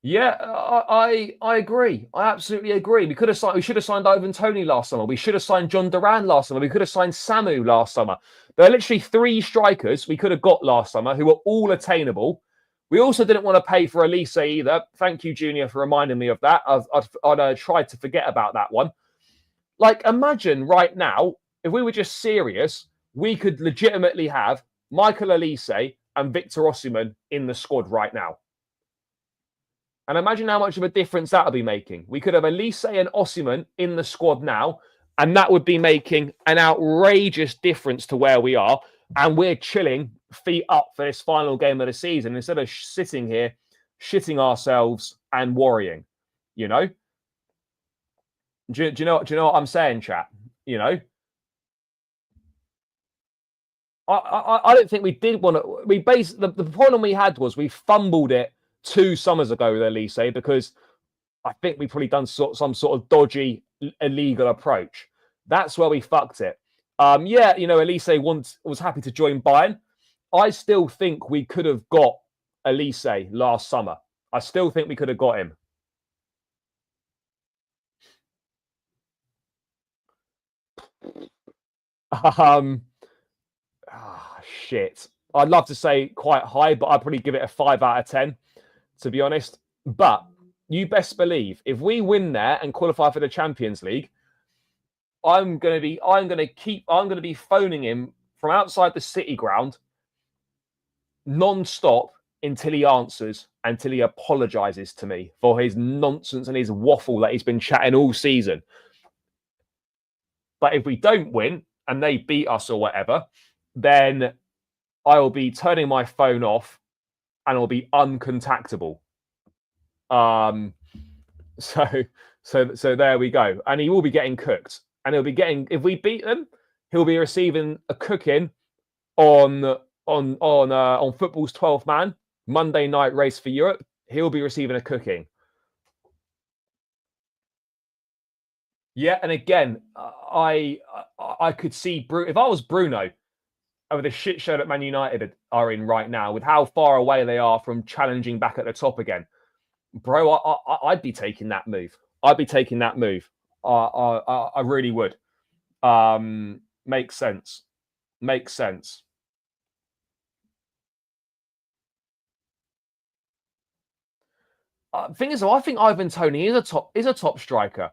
Yeah, I agree. I absolutely agree. We should have signed Ivan Toney last summer. We should have signed John Duran last summer. We could have signed Samu last summer. There are literally 3 strikers we could have got last summer who were all attainable. We also didn't want to pay for Elise either. Thank you, Junior, for reminding me of that. I'd tried to forget about that one. Like, imagine right now, if we were just serious, we could legitimately have Michael Elise and Victor Osimhen in the squad right now. And imagine how much of a difference that would be making. We could have Elise and Osimhen in the squad now, and that would be making an outrageous difference to where we are. And we're chilling, feet up for this final game of the season instead of sitting here, shitting ourselves and worrying, you know? Do you know what I'm saying, chat? You know, I don't think we did want to. The problem we had was we fumbled it 2 summers ago with Elise because I think we probably done some sort of dodgy illegal approach. That's where we fucked it. Yeah, you know, Elise was happy to join Bayern. I still think we could have got Elise last summer. I still think we could have got him. Shit. I'd love to say quite high, but I'd probably give it a 5 out of 10, to be honest. But you best believe if we win there and qualify for the Champions League, I'm going to be phoning him from outside the City ground non-stop until he answers, until he apologizes to me for his nonsense and his waffle that he's been chatting all season. But if we don't win and they beat us or whatever, then I will be turning my phone off and it'll be uncontactable. So there we go. And he will be getting cooked. And he'll be getting, if we beat them, he'll be receiving a cooking on football's 12th man, Monday night race for Europe. He'll be receiving a cooking. Yeah, and again, I could see if I was Bruno, over the shit show that Man United are in right now, with how far away they are from challenging back at the top again, bro, I'd be taking that move. I'd be taking that move. I really would. Makes sense. Makes sense. Thing is, though, I think Ivan Toney is a top striker.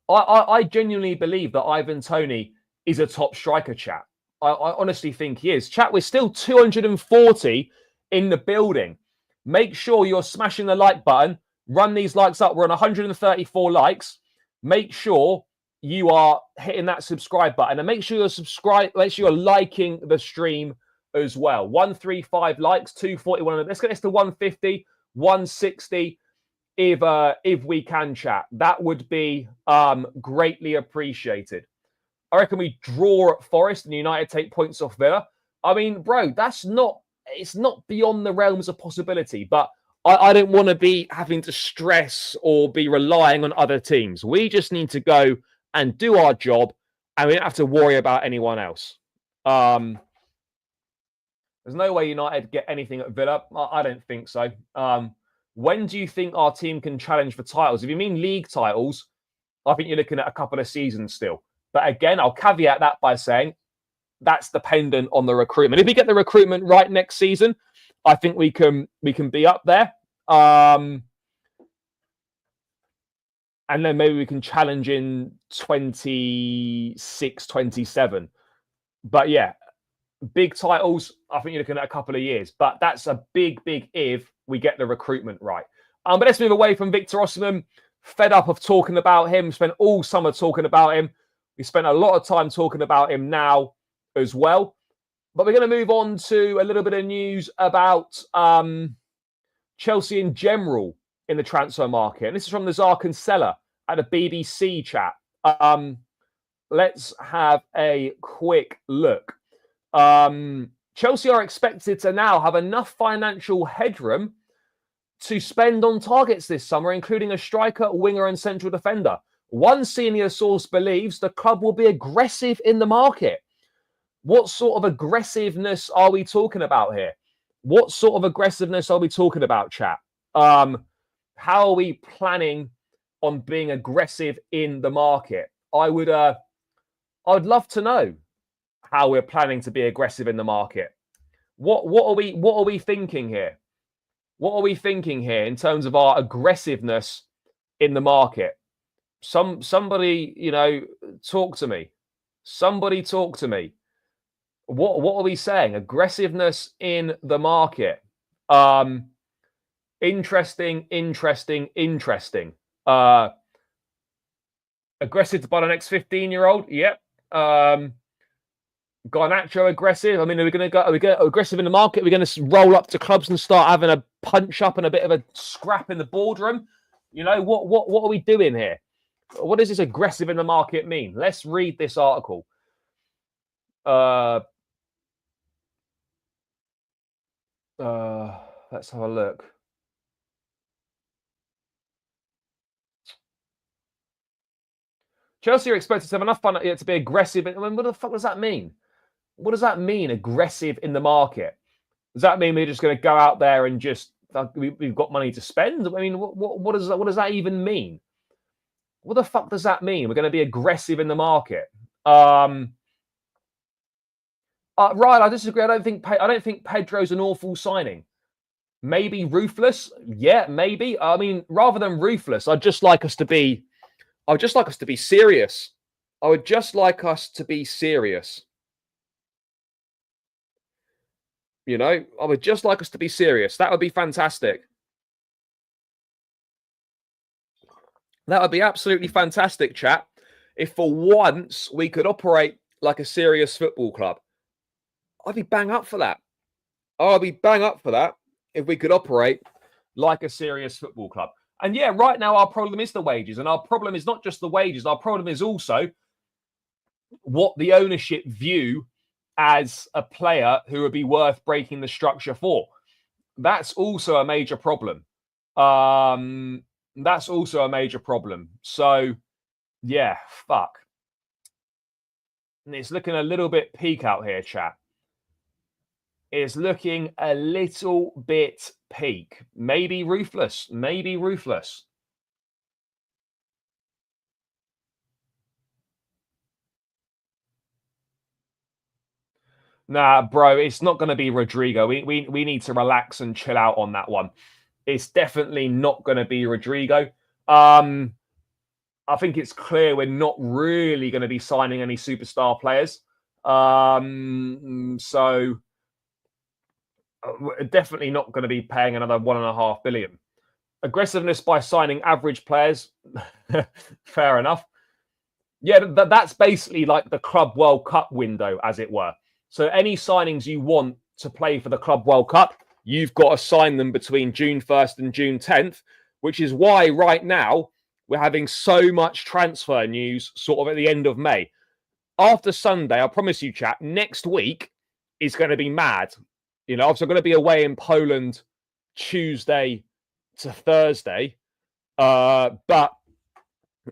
I genuinely believe that Ivan Toney is a top striker, chat. I honestly think he is. Chat, we're still 240 in the building. Make sure you're smashing the like button. Run these likes up. We're on 134 likes. Make sure you are hitting that subscribe button and make sure you're subscribed. Make sure you're liking the stream as well. 135 likes, 241. Let's get this to 150, 160. If we can, chat, that would be greatly appreciated. I reckon we draw at Forest and United take points off Villa. I mean, bro, it's not beyond the realms of possibility, but I don't want to be having to stress or be relying on other teams. We just need to go and do our job, and we don't have to worry about anyone else. There's no way United get anything at Villa. I don't think so. When do you think our team can challenge for titles? If you mean league titles, I think you're looking at a couple of seasons still. But again, I'll caveat that by saying that's dependent on the recruitment. If we get the recruitment right next season, I think we can be up there. And then maybe we can challenge in 26, 27. But yeah, big titles, I think you're looking at a couple of years. But that's a big if we get the recruitment right. But let's move away from Victor Osimhen. Fed up of talking about him. Spent all summer talking about him. We spent a lot of time talking about him now as well. But we're going to move on to a little bit of news about Chelsea in general in the transfer market. And this is from Nazar Kinsella at a BBC chat. Let's have a quick look. Chelsea are expected to now have enough financial headroom to spend on targets this summer, including a striker, winger, and central defender. One senior source believes the club will be aggressive in the market. What sort of aggressiveness are we talking about here? What sort of aggressiveness are we talking about, chat? How are we planning on being aggressive in the market? I would love to know how we're planning to be aggressive in the market. What are we thinking here? What are we thinking here in terms of our aggressiveness in the market? Somebody, talk to me. Somebody talk to me. What are we saying? Aggressiveness in the market. Interesting. Aggressive to buy the next 15-year-old. Yep. Garnacho aggressive. I mean, are we going to go aggressive in the market? We're going to roll up to clubs and start having a punch up and a bit of a scrap in the boardroom. What are we doing here? What does this aggressive in the market mean? Let's read this article. Let's have a look. Chelsea are expected to have enough fun to be aggressive. I mean, what the fuck does that mean? What does that mean, aggressive in the market? Does that mean we're just going to go out there and just we've got money to spend? I mean, what does that even mean? What the fuck does that mean? We're going to be aggressive in the market. Right, I disagree. I don't think Pedro's an awful signing. Maybe ruthless. Yeah, maybe. I mean, rather than ruthless, I'd just like us to be serious. I would just like us to be serious. I would just like us to be serious. That would be fantastic. That would be absolutely fantastic, chat. If for once we could operate like a serious football club. I'd be bang up for that. I'd be bang up for that if we could operate like a serious football club. And yeah, right now our problem is the wages. And our problem is not just the wages. Our problem is also what the ownership view as a player who would be worth breaking the structure for. That's also a major problem. That's also a major problem. So, yeah, fuck. And it's looking a little bit peak out here, chat. is looking a little bit peak. Maybe ruthless. Maybe ruthless. Nah, bro, it's not going to be Rodrigo. We need to relax and chill out on that one. It's definitely not going to be Rodrigo. I think it's clear we're not really going to be signing any superstar players. So we're definitely not going to be paying another 1.5 billion. Aggressiveness by signing average players. Fair enough. Yeah, that's basically like the Club World Cup window, as it were. So any signings you want to play for the Club World Cup, you've got to sign them between June 1st and June 10th, which is why right now we're having so much transfer news sort of at the end of May. After Sunday, I promise you, chat, next week is going to be mad. You know, I'm going to be away in Poland Tuesday to Thursday. But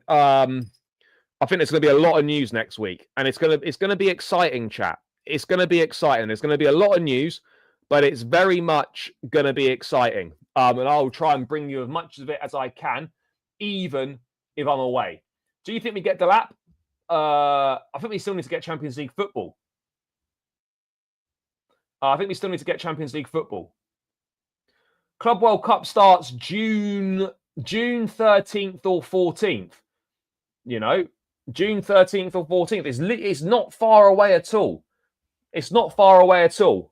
I think there's going to be a lot of news next week, and it's going to be exciting, chat. It's going to be exciting. There's going to be a lot of news, but it's very much going to be exciting. And I'll try and bring you as much of it as I can, even if I'm away. Do you think we get Delap? I think we still need to get Champions League football. I think we still need to get Champions League football. Club World Cup starts June 13th or 14th. You know, June 13th or 14th. It's not far away at all. It's not far away at all.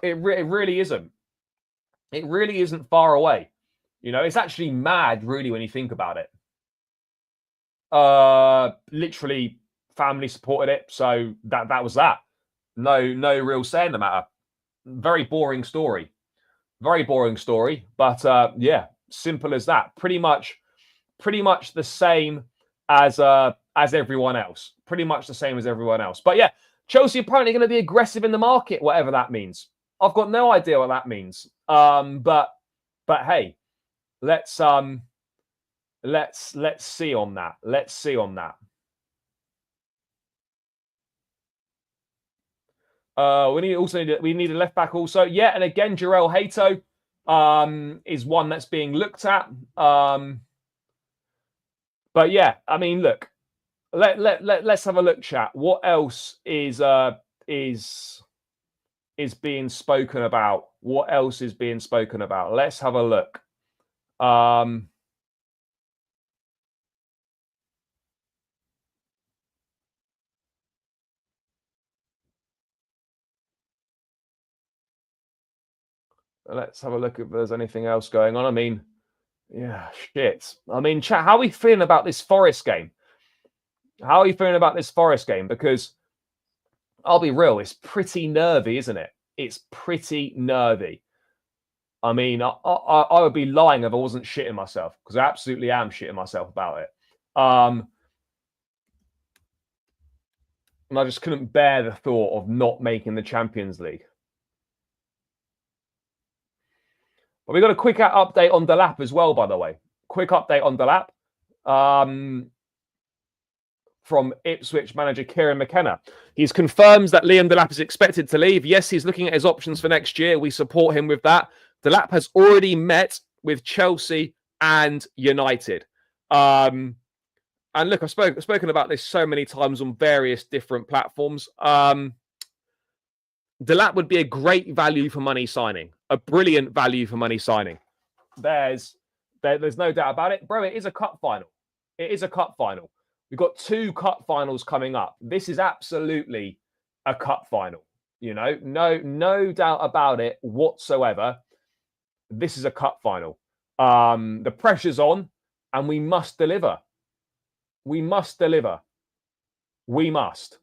It really isn't. It really isn't far away. You know, it's actually mad, really, when you think about it. Literally, family supported it, so that was that. No real say in the matter. Very boring story. Very boring story. But yeah, simple as that. Pretty much the same as everyone else. Pretty much the same as everyone else. But yeah, Chelsea apparently going to be aggressive in the market, whatever that means. I've got no idea what that means. But hey, let's see on that. Let's see on that. We need a left back also. Yeah, and again, Joao Pedro is one that's being looked at. But yeah, I mean, look, let's have a look, chat. What else is being spoken about? What else is being spoken about? Let's have a look. Let's have a look if there's anything else going on. I mean, yeah, shit. I mean, chat, how are we feeling about this Forest game? How are you feeling about this Forest game? Because I'll be real, it's pretty nervy, isn't it? It's pretty nervy. I mean, I would be lying if I wasn't shitting myself, because I absolutely am shitting myself about it. And I just couldn't bear the thought of not making the Champions League. But we got a quick update on Delap as well, by the way. Quick update on Delap. From Ipswich manager Kieran McKenna. He's confirms that Liam Delap is expected to leave. Yes, he's looking at his options for next year. We support him with that. Delap has already met with Chelsea and United. And look, I've spoken about this so many times on various different platforms. Delap would be a great value for money signing, a brilliant value for money signing. There's no doubt about it. Bro, it is a cup final. It is a cup final. We've got 2 cup finals coming up. This is absolutely a cup final. You know, no doubt about it whatsoever. This is a cup final. The pressure's on, and we must deliver. We must deliver. We must.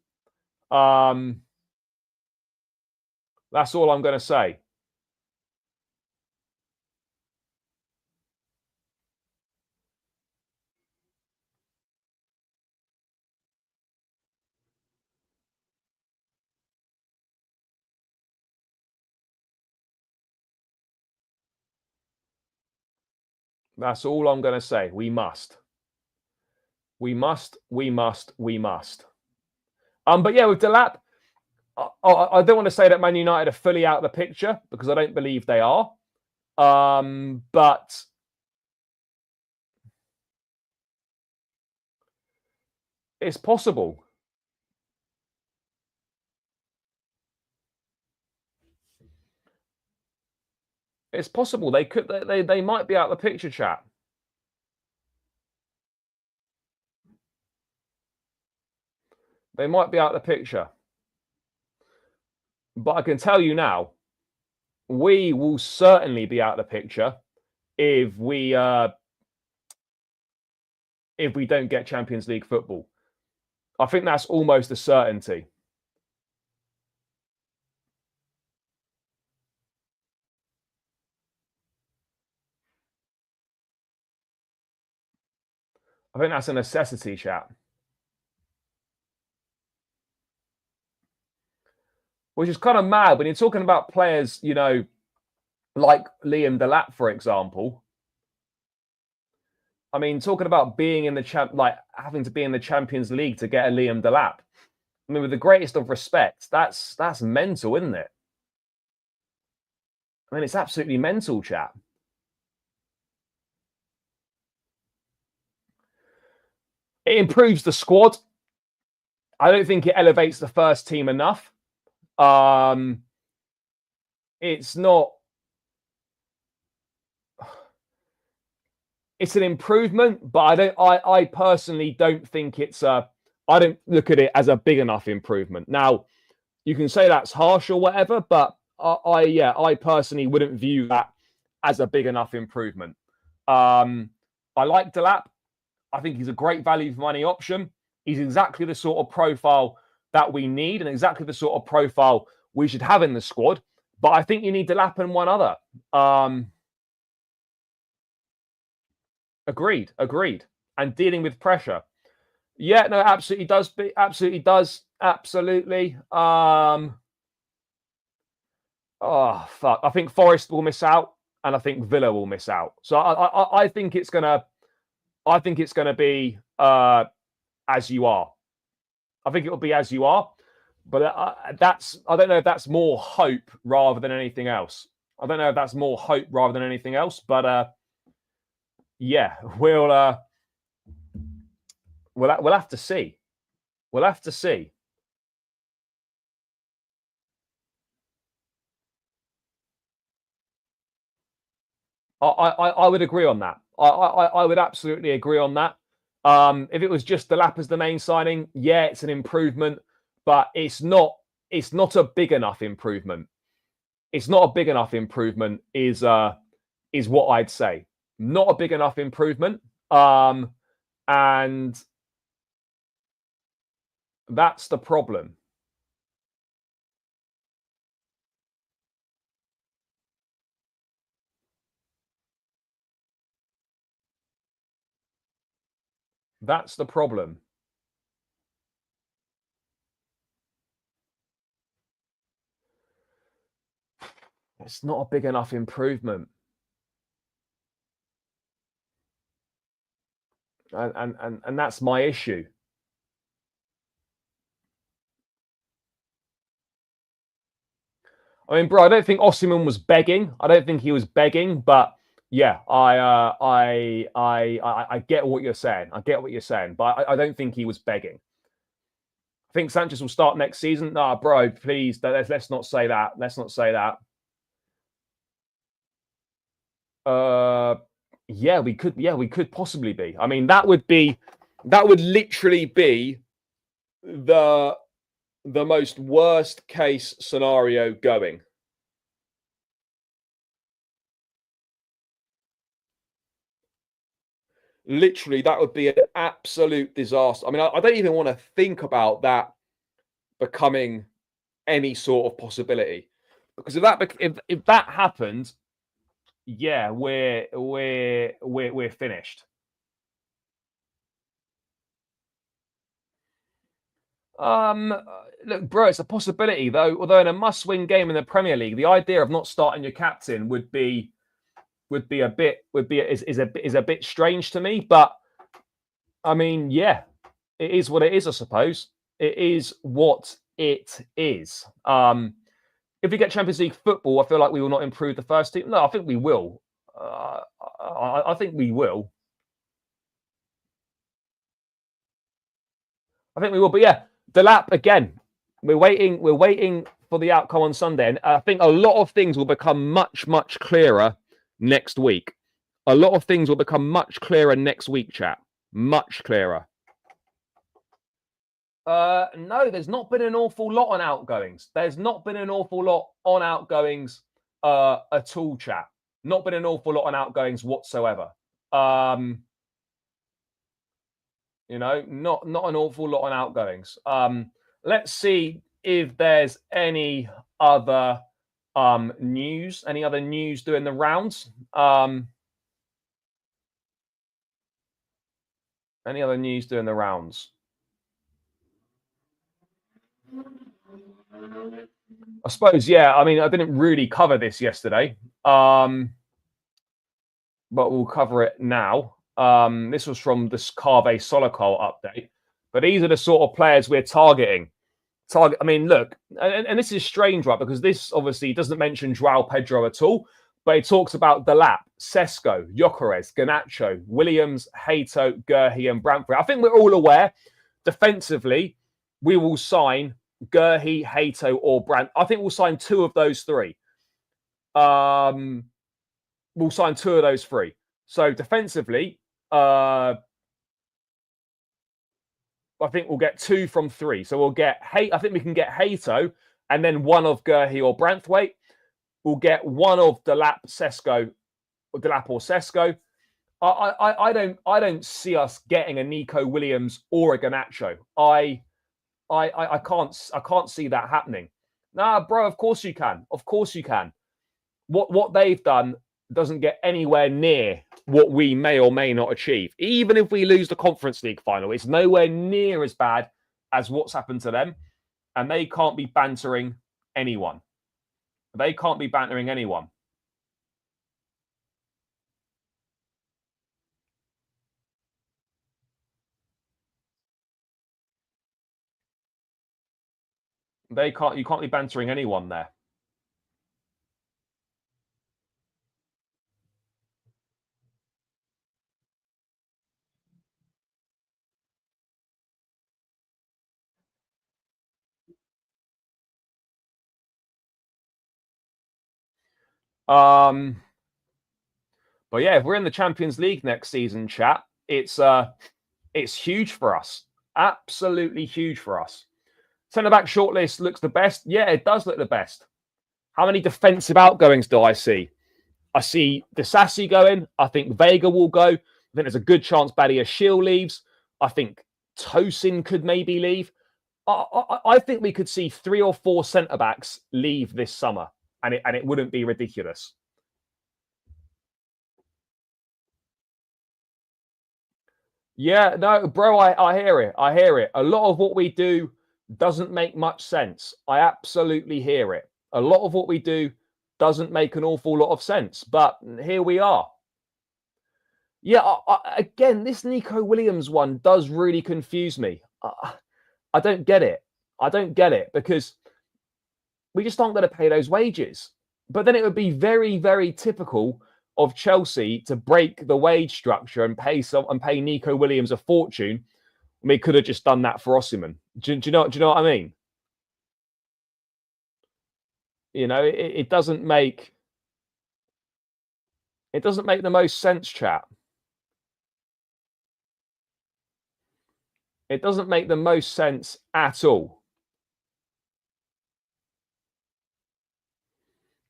That's all I'm going to say. That's all I'm going to say. We must. We must. We must. We must. But yeah, with Delap, I don't want to say that Man United are fully out of the picture because I don't believe they are. But it's possible. It's possible they could. They might be out of the picture, chat. They might be out of the picture. But I can tell you now, we will certainly be out of the picture if we don't get Champions League football. I think that's almost a certainty. I think that's a necessity, chat. Which is kind of mad when you're talking about players, you know, like Liam Delap, for example. I mean, talking about being in the having to be in the Champions League to get a Liam Delap. I mean, with the greatest of respect, that's mental, isn't it? I mean, it's absolutely mental, chat. It improves the squad. I don't think it elevates the first team enough. It's not. It's an improvement, but I personally don't think it's a. I don't look at it as a big enough improvement. Now, you can say that's harsh or whatever, but I personally wouldn't view that as a big enough improvement. I like Delap. I think he's a great value for money option. He's exactly the sort of profile that we need and exactly the sort of profile we should have in the squad. But I think you need Delap and one other. Agreed. And dealing with pressure. Yeah, no, absolutely does. Absolutely. Oh, fuck. I think Forest will miss out and I think Villa will miss out. So I think it's gonna be as you are. I think it will be as you are. But I don't know if that's more hope rather than anything else. But yeah, we'll have to see. We'll have to see. I would agree on that. I would absolutely agree on that. If it was just Delap as the main signing, yeah, it's an improvement, but it's not a big enough improvement. It's not a big enough improvement is what I'd say. Not a big enough improvement. And that's the problem. That's the problem. It's not a big enough improvement. And that's my issue. I mean, bro, I don't think Osimhen was begging. I don't think he was begging, but yeah, I get what you're saying. But I don't think he was begging. I think Sanchez will start next season. Nah, bro, please, let's not say that. Yeah, we could possibly be. I mean, that would literally be the most worst case scenario going. Literally, that would be an absolute disaster. I mean, I don't even want to think about that becoming any sort of possibility, because if that happened, yeah, we're finished. Look, bro, it's a possibility though. Although in a must-win game in the Premier League, the idea of not starting your captain would be a bit strange to me. But I mean, yeah, it is what it is. I suppose it is what it is. If we get Champions League football, I feel like we will not improve the first team. No, I think we will. I think we will. I think we will. But yeah, Delap again. We're waiting for the outcome on Sunday, and I think a lot of things will become much clearer next week. A lot of things will become much clearer next week, chat. Much clearer. No, there's not been an awful lot on outgoings. There's not been an awful lot on outgoings at all, chat. Not been an awful lot on outgoings whatsoever. You know, not an awful lot on outgoings. Let's see if there's any other news. Any other news doing the rounds? Any other news doing the rounds? I suppose, yeah. I mean, I didn't really cover this yesterday, but we'll cover it now. This was from the Carve Solokol update, but these are the sort of players we're targeting. I mean, look, and this is strange, right? Because this obviously doesn't mention Joao Pedro at all, but it talks about Delap, Sesko, Gyökeres, Garnacho, Williams, Hato, Gurhi, and Brantford. I think we're all aware, defensively, we will sign Gurhi, Hato, or Brant. I think we'll sign two of those three. We'll sign two of those three. So defensively, I think we'll get 2 from 3. So we'll get I think we can get Hato and then one of Gurhi or Branthwaite. We'll get one of Delap, Sesko, or Delap or Sesko. I don't see us getting a Nico Williams or a Garnacho. I can't see that happening. Nah, bro, of course you can. Of course you can. What they've done doesn't get anywhere near what we may or may not achieve. Even if we lose the Conference League final, it's nowhere near as bad as what's happened to them. And they can't be bantering anyone. They can't be bantering anyone. You can't be bantering anyone there. But yeah, if we're in the Champions League next season, chat, it's huge for us. Absolutely huge for us. Centre-back shortlist looks the best. Yeah, it does look the best. How many defensive outgoings do I see? I see Disasi going. I think Vega will go. I think there's a good chance Badiashile leaves. I think Tosin could maybe leave. I think we could see 3 or 4 centre-backs leave this summer, and it wouldn't be ridiculous. Yeah, no, bro, I hear it. I hear it. A lot of what we do doesn't make much sense. I absolutely hear it. A lot of what we do doesn't make an awful lot of sense, but here we are. Yeah, again, this Nico Williams one does really confuse me. I don't get it. I don't get it because we just aren't going to pay those wages. But then it would be very, very typical of Chelsea to break the wage structure and pay Nico Williams a fortune. We could have just done that for Osimhen. Do you know what I mean? You know, it doesn't make the most sense, chat. It doesn't make the most sense at all.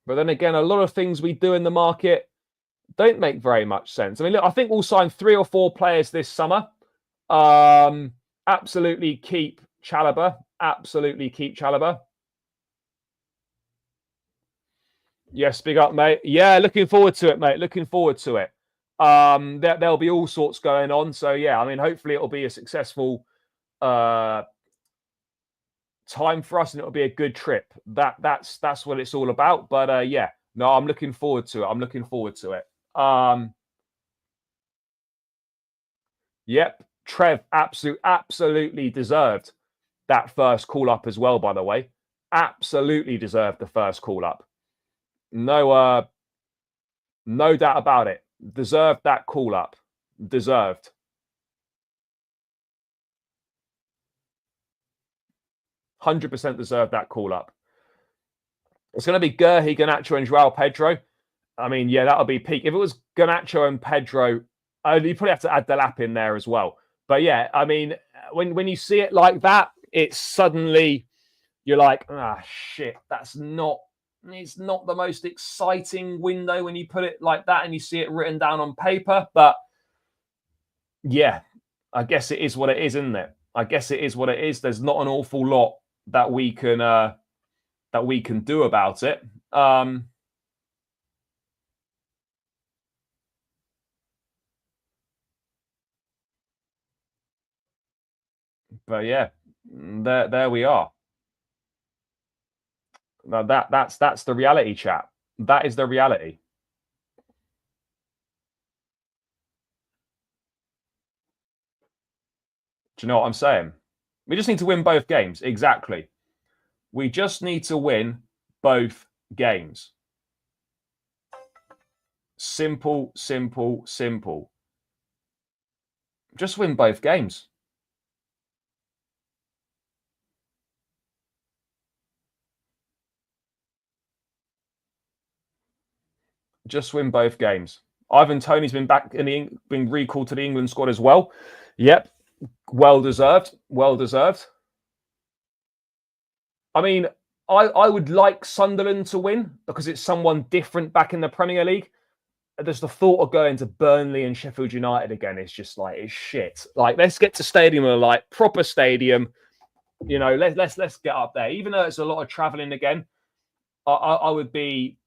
But then again, a lot of things we do in the market don't make very much sense. I mean, look, I think we'll sign 3 or 4 players this summer. Absolutely keep Chalobah. Absolutely keep Chalobah. Yes, big up, mate. Yeah, looking forward to it, mate. Looking forward to it. There'll be all sorts going on. So yeah, I mean, hopefully it'll be a successful time for us, and it'll be a good trip. That's what it's all about. But yeah, no, I'm looking forward to it. I'm looking forward to it. Yep, Trev, absolutely deserved. that first call up as well, by the way. Absolutely deserved the first call up. No doubt about it. Deserved that call up. Deserved. %100% deserved that call up. It's going to be Guehi, Garnacho, and Joao Pedro. I mean, yeah, that'll be peak. If it was Garnacho and Pedro, you probably have to add Delap in there as well. But yeah, I mean, when you see it like that, it's suddenly you're like, shit, it's not the most exciting window when you put it like that and you see it written down on paper. But yeah, I guess it is what it is, isn't it? I guess it is what it is. There's not an awful lot that we can do about it. But yeah, there we are. Now that's the reality, chat. That is the reality. Do you know what I'm saying? We just need to win both games. Exactly. We just need to win both games. Simple, simple, simple. Just win both games. Just win both games. Ivan Toney's been back been recalled to the England squad as well. Yep, well deserved. Well deserved. I mean, I would like Sunderland to win because it's someone different back in the Premier League. There's the thought of going to Burnley and Sheffield United again. It's just like, it's shit. Like, let's get to stadium of like proper stadium. You know, let's get up there. Even though it's a lot of traveling again, I would be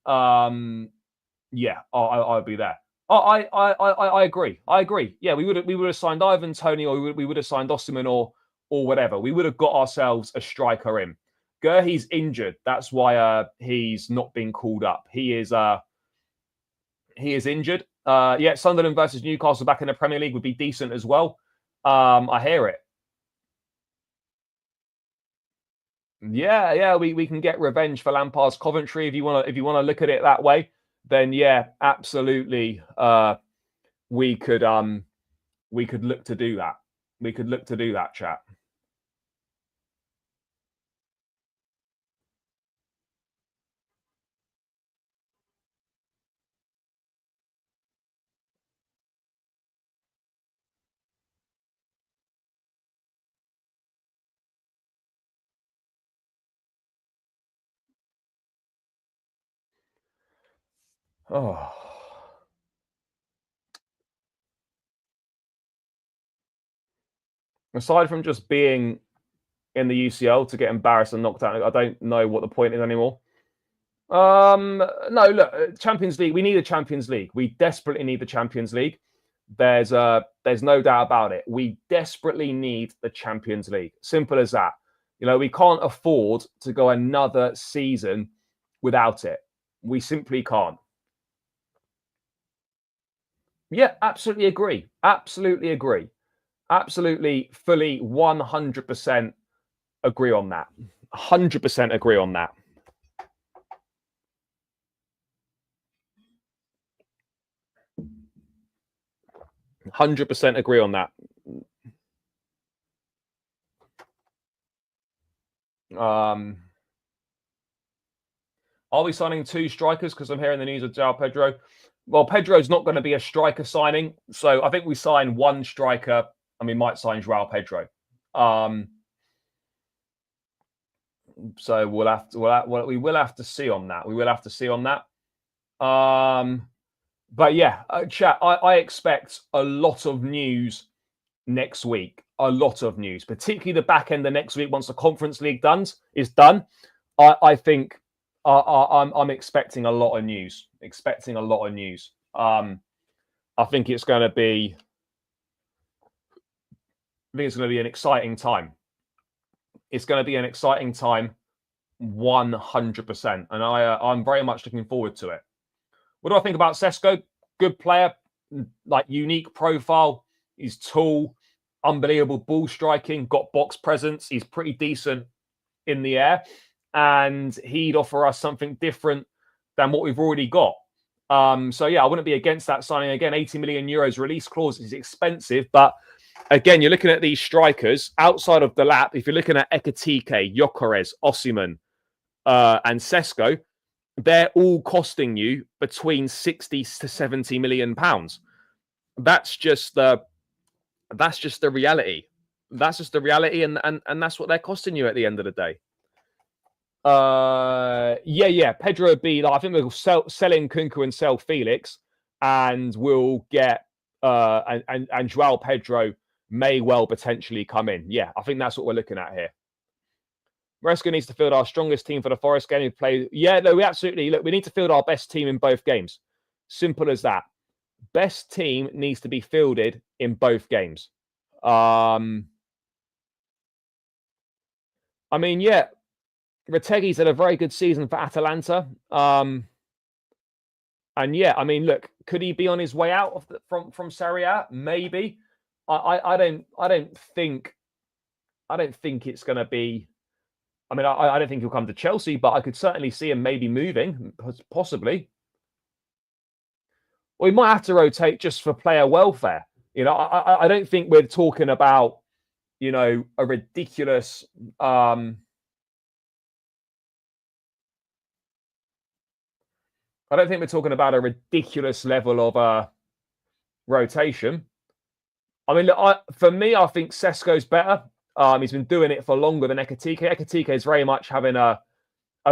yeah, I would be there. I agree. I agree. Yeah, we would have signed Ivan Toney, or we would have signed Osimhen or whatever. We would have got ourselves a striker in. Guehi's injured. That's why he's not been called up. He is injured. Yeah, Sunderland versus Newcastle back in the Premier League would be decent as well. I hear it. Yeah, we can get revenge for Lampard's Coventry if you want to look at it that way. Then yeah, absolutely. We could look to do that. We could look to do that, chat. Oh. Aside from just being in the UCL to get embarrassed and knocked out, I don't know what the point is anymore. No, look, Champions League. We need a Champions League. We desperately need the Champions League. There's no doubt about it. We desperately need the Champions League. Simple as that. You know, we can't afford to go another season without it. We simply can't. Yeah, absolutely agree. Absolutely agree. Absolutely, fully, 100% agree on that. 100% agree on that. %100 agree on that. Are we signing 2 strikers? Because I'm hearing the news of Joao Pedro. Well, Pedro's not going to be a striker signing, so I think we sign 1 striker, and we might sign Joao Pedro. So we will have to see on that. We will have to see on that. But yeah, chat. I expect a lot of news next week. A lot of news, particularly the back end of next week once the Conference League is done. I think I'm expecting a lot of news. Expecting a lot of news. I think it's going to be. I think it's going to be an exciting time. It's going to be an exciting time, 100%, and I'm very much looking forward to it. What do I think about Sesko? Good player, like unique profile. He's tall. unbelievable ball striking, got box presence. He's pretty decent in the air, and he'd offer us something different than what we've already got. So yeah, I wouldn't be against that signing again. 80 million euros release clause is expensive, but again, you're looking at these strikers outside of Delap. If you're looking at Ekitike, Gyökeres, Osimhen, and Sesko, they're all costing you between 60 to 70 million pounds. That's just the reality. That's just the reality, and that's what they're costing you at the end of the day. Yeah. Pedro would be like, I think we'll sell in Kunku and sell Felix, and we'll get and Joao Pedro may well potentially come in. Yeah, I think that's what we're looking at here. Maresca needs to field our strongest team for the Forest game. We play. Yeah, no, we absolutely look. We need to field our best team in both games. Simple as that. Best team needs to be fielded in both games. I mean, yeah, Retegi's had a very good season for Atalanta. And yeah, I mean, look, could he be on his way out of from Serie A? Maybe. I don't think it's going to be. I mean, I don't think he'll come to Chelsea, but I could certainly see him maybe moving, possibly. Well, he might have to rotate just for player welfare. You know, I don't think we're talking about, you know, a ridiculous. I don't think we're talking about a ridiculous level of rotation. I mean, look, for me, I think Sesko's better. He's been doing it for longer than Ekitike. Ekitike is very much having a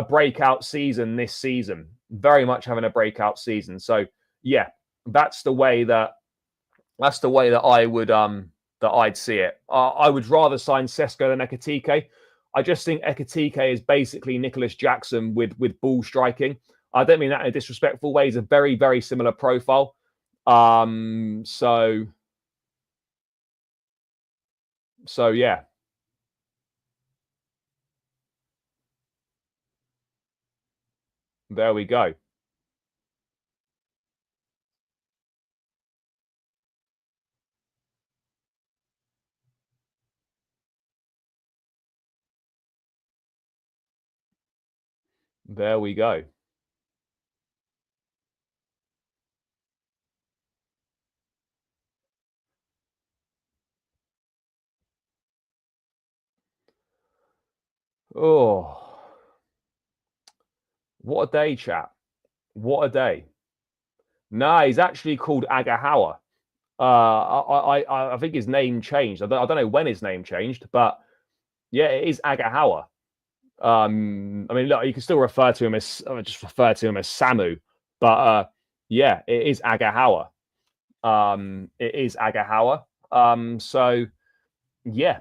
breakout season this season. Very much having a breakout season. So yeah, that's the way that I would that I'd see it. I would rather sign Sesko than Ekitike. I just think Ekitike is basically Nicholas Jackson with ball striking. I don't mean that in a disrespectful way. He's a very, very similar profile. So yeah. There we go. There we go. Oh, what a day, chap. What a day. Nah, he's actually called Agahawa. I think his name changed. I don't know when his name changed, but yeah, it is Agahawa. I mean, look, you can still refer to him as just refer to him as Samu, but yeah, it is Agahawa. It is Agahawa. So yeah,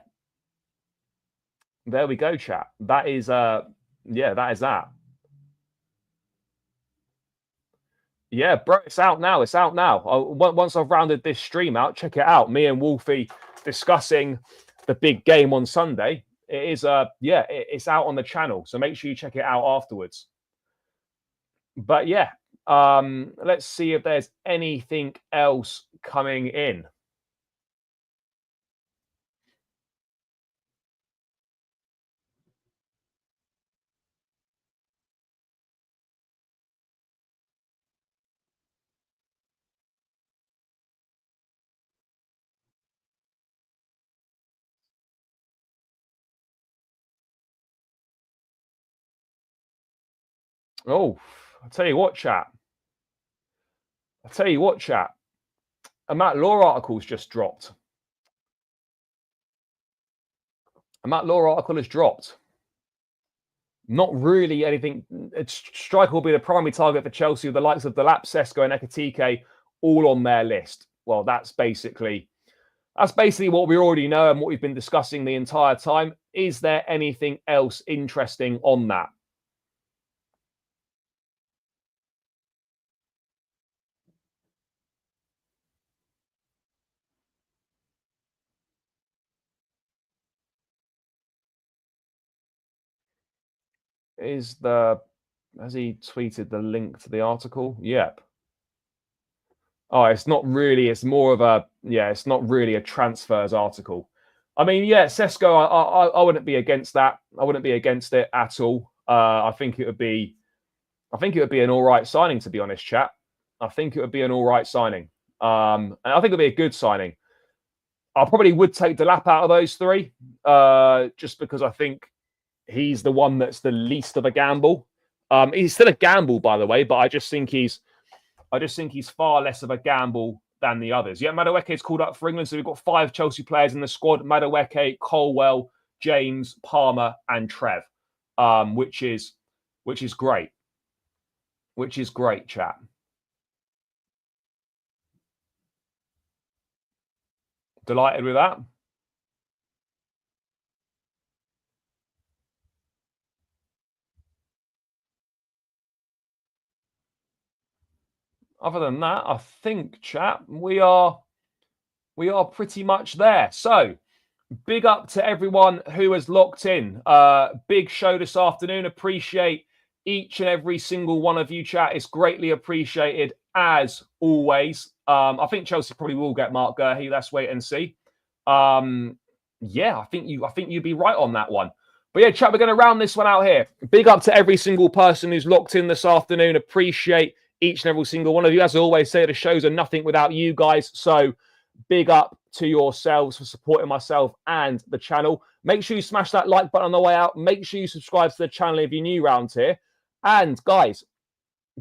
there we go, chat. That is yeah, that is that. Yeah, bro, it's out now. It's out now. Once I've rounded this stream out, check it out. Me and Wolfie discussing the big game on Sunday. It is yeah, it's out on the channel. So make sure you check it out afterwards. But yeah, let's see if there's anything else coming in. Oh, I'll tell you what, chat. A Matt Law article's just dropped. A Matt Law article has dropped. Not really anything. Striker will be the primary target for Chelsea with the likes of Delap, Sesko, and Ekitike all on their list. Well, that's basically what we already know and what we've been discussing the entire time. Is there anything else interesting on that? Has he tweeted the link to the article? Yep. Oh, it's not really. It's more of a it's not really a transfers article. I mean, yeah, Sesko. I wouldn't be against that. I wouldn't be against it at all. I think it would be. I think it would be an all right signing, to be honest, chat. I think it would be an all right signing. And I think it'd be a good signing. I probably would take Delap out of those three, just because I think he's the one that's the least of a gamble. He's still a gamble, by the way, but I just think he's far less of a gamble than the others. Yeah, Madueke's called up for England, so we've got 5 Chelsea players in the squad: Madueke, Colwell, James, Palmer, and Trev, which is great. Which is great, chat. Delighted with that. Other than that, I think, chat, we are pretty much there. So, big up to everyone who has locked in. Big show this afternoon. Appreciate each and every single one of you, chat. It's greatly appreciated as always. I think Chelsea probably will get Mark Gurhey. Let's wait and see. Yeah, I think you'd be right on that one. But yeah, chat, we're going to round this one out here. Big up to every single person who's locked in this afternoon. Appreciate each and every single one of you. As I always say, the shows are nothing without you guys. So big up to yourselves for supporting myself and the channel. Make sure you smash that like button on the way out. Make sure you subscribe to the channel if you're new around here. And guys,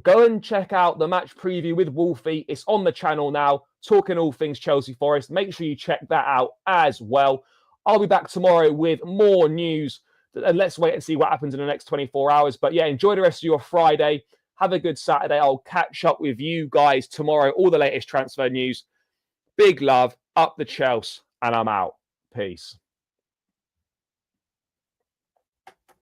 go and check out the match preview with Wolfie. It's on the channel now, talking all things Chelsea Forest. Make sure you check that out as well. I'll be back tomorrow with more news. And let's wait and see what happens in the next 24 hours. But yeah, enjoy the rest of your Friday. Have a good Saturday. I'll catch up with you guys tomorrow. All the latest transfer news. Big love. Up the Chelsea. And I'm out. Peace.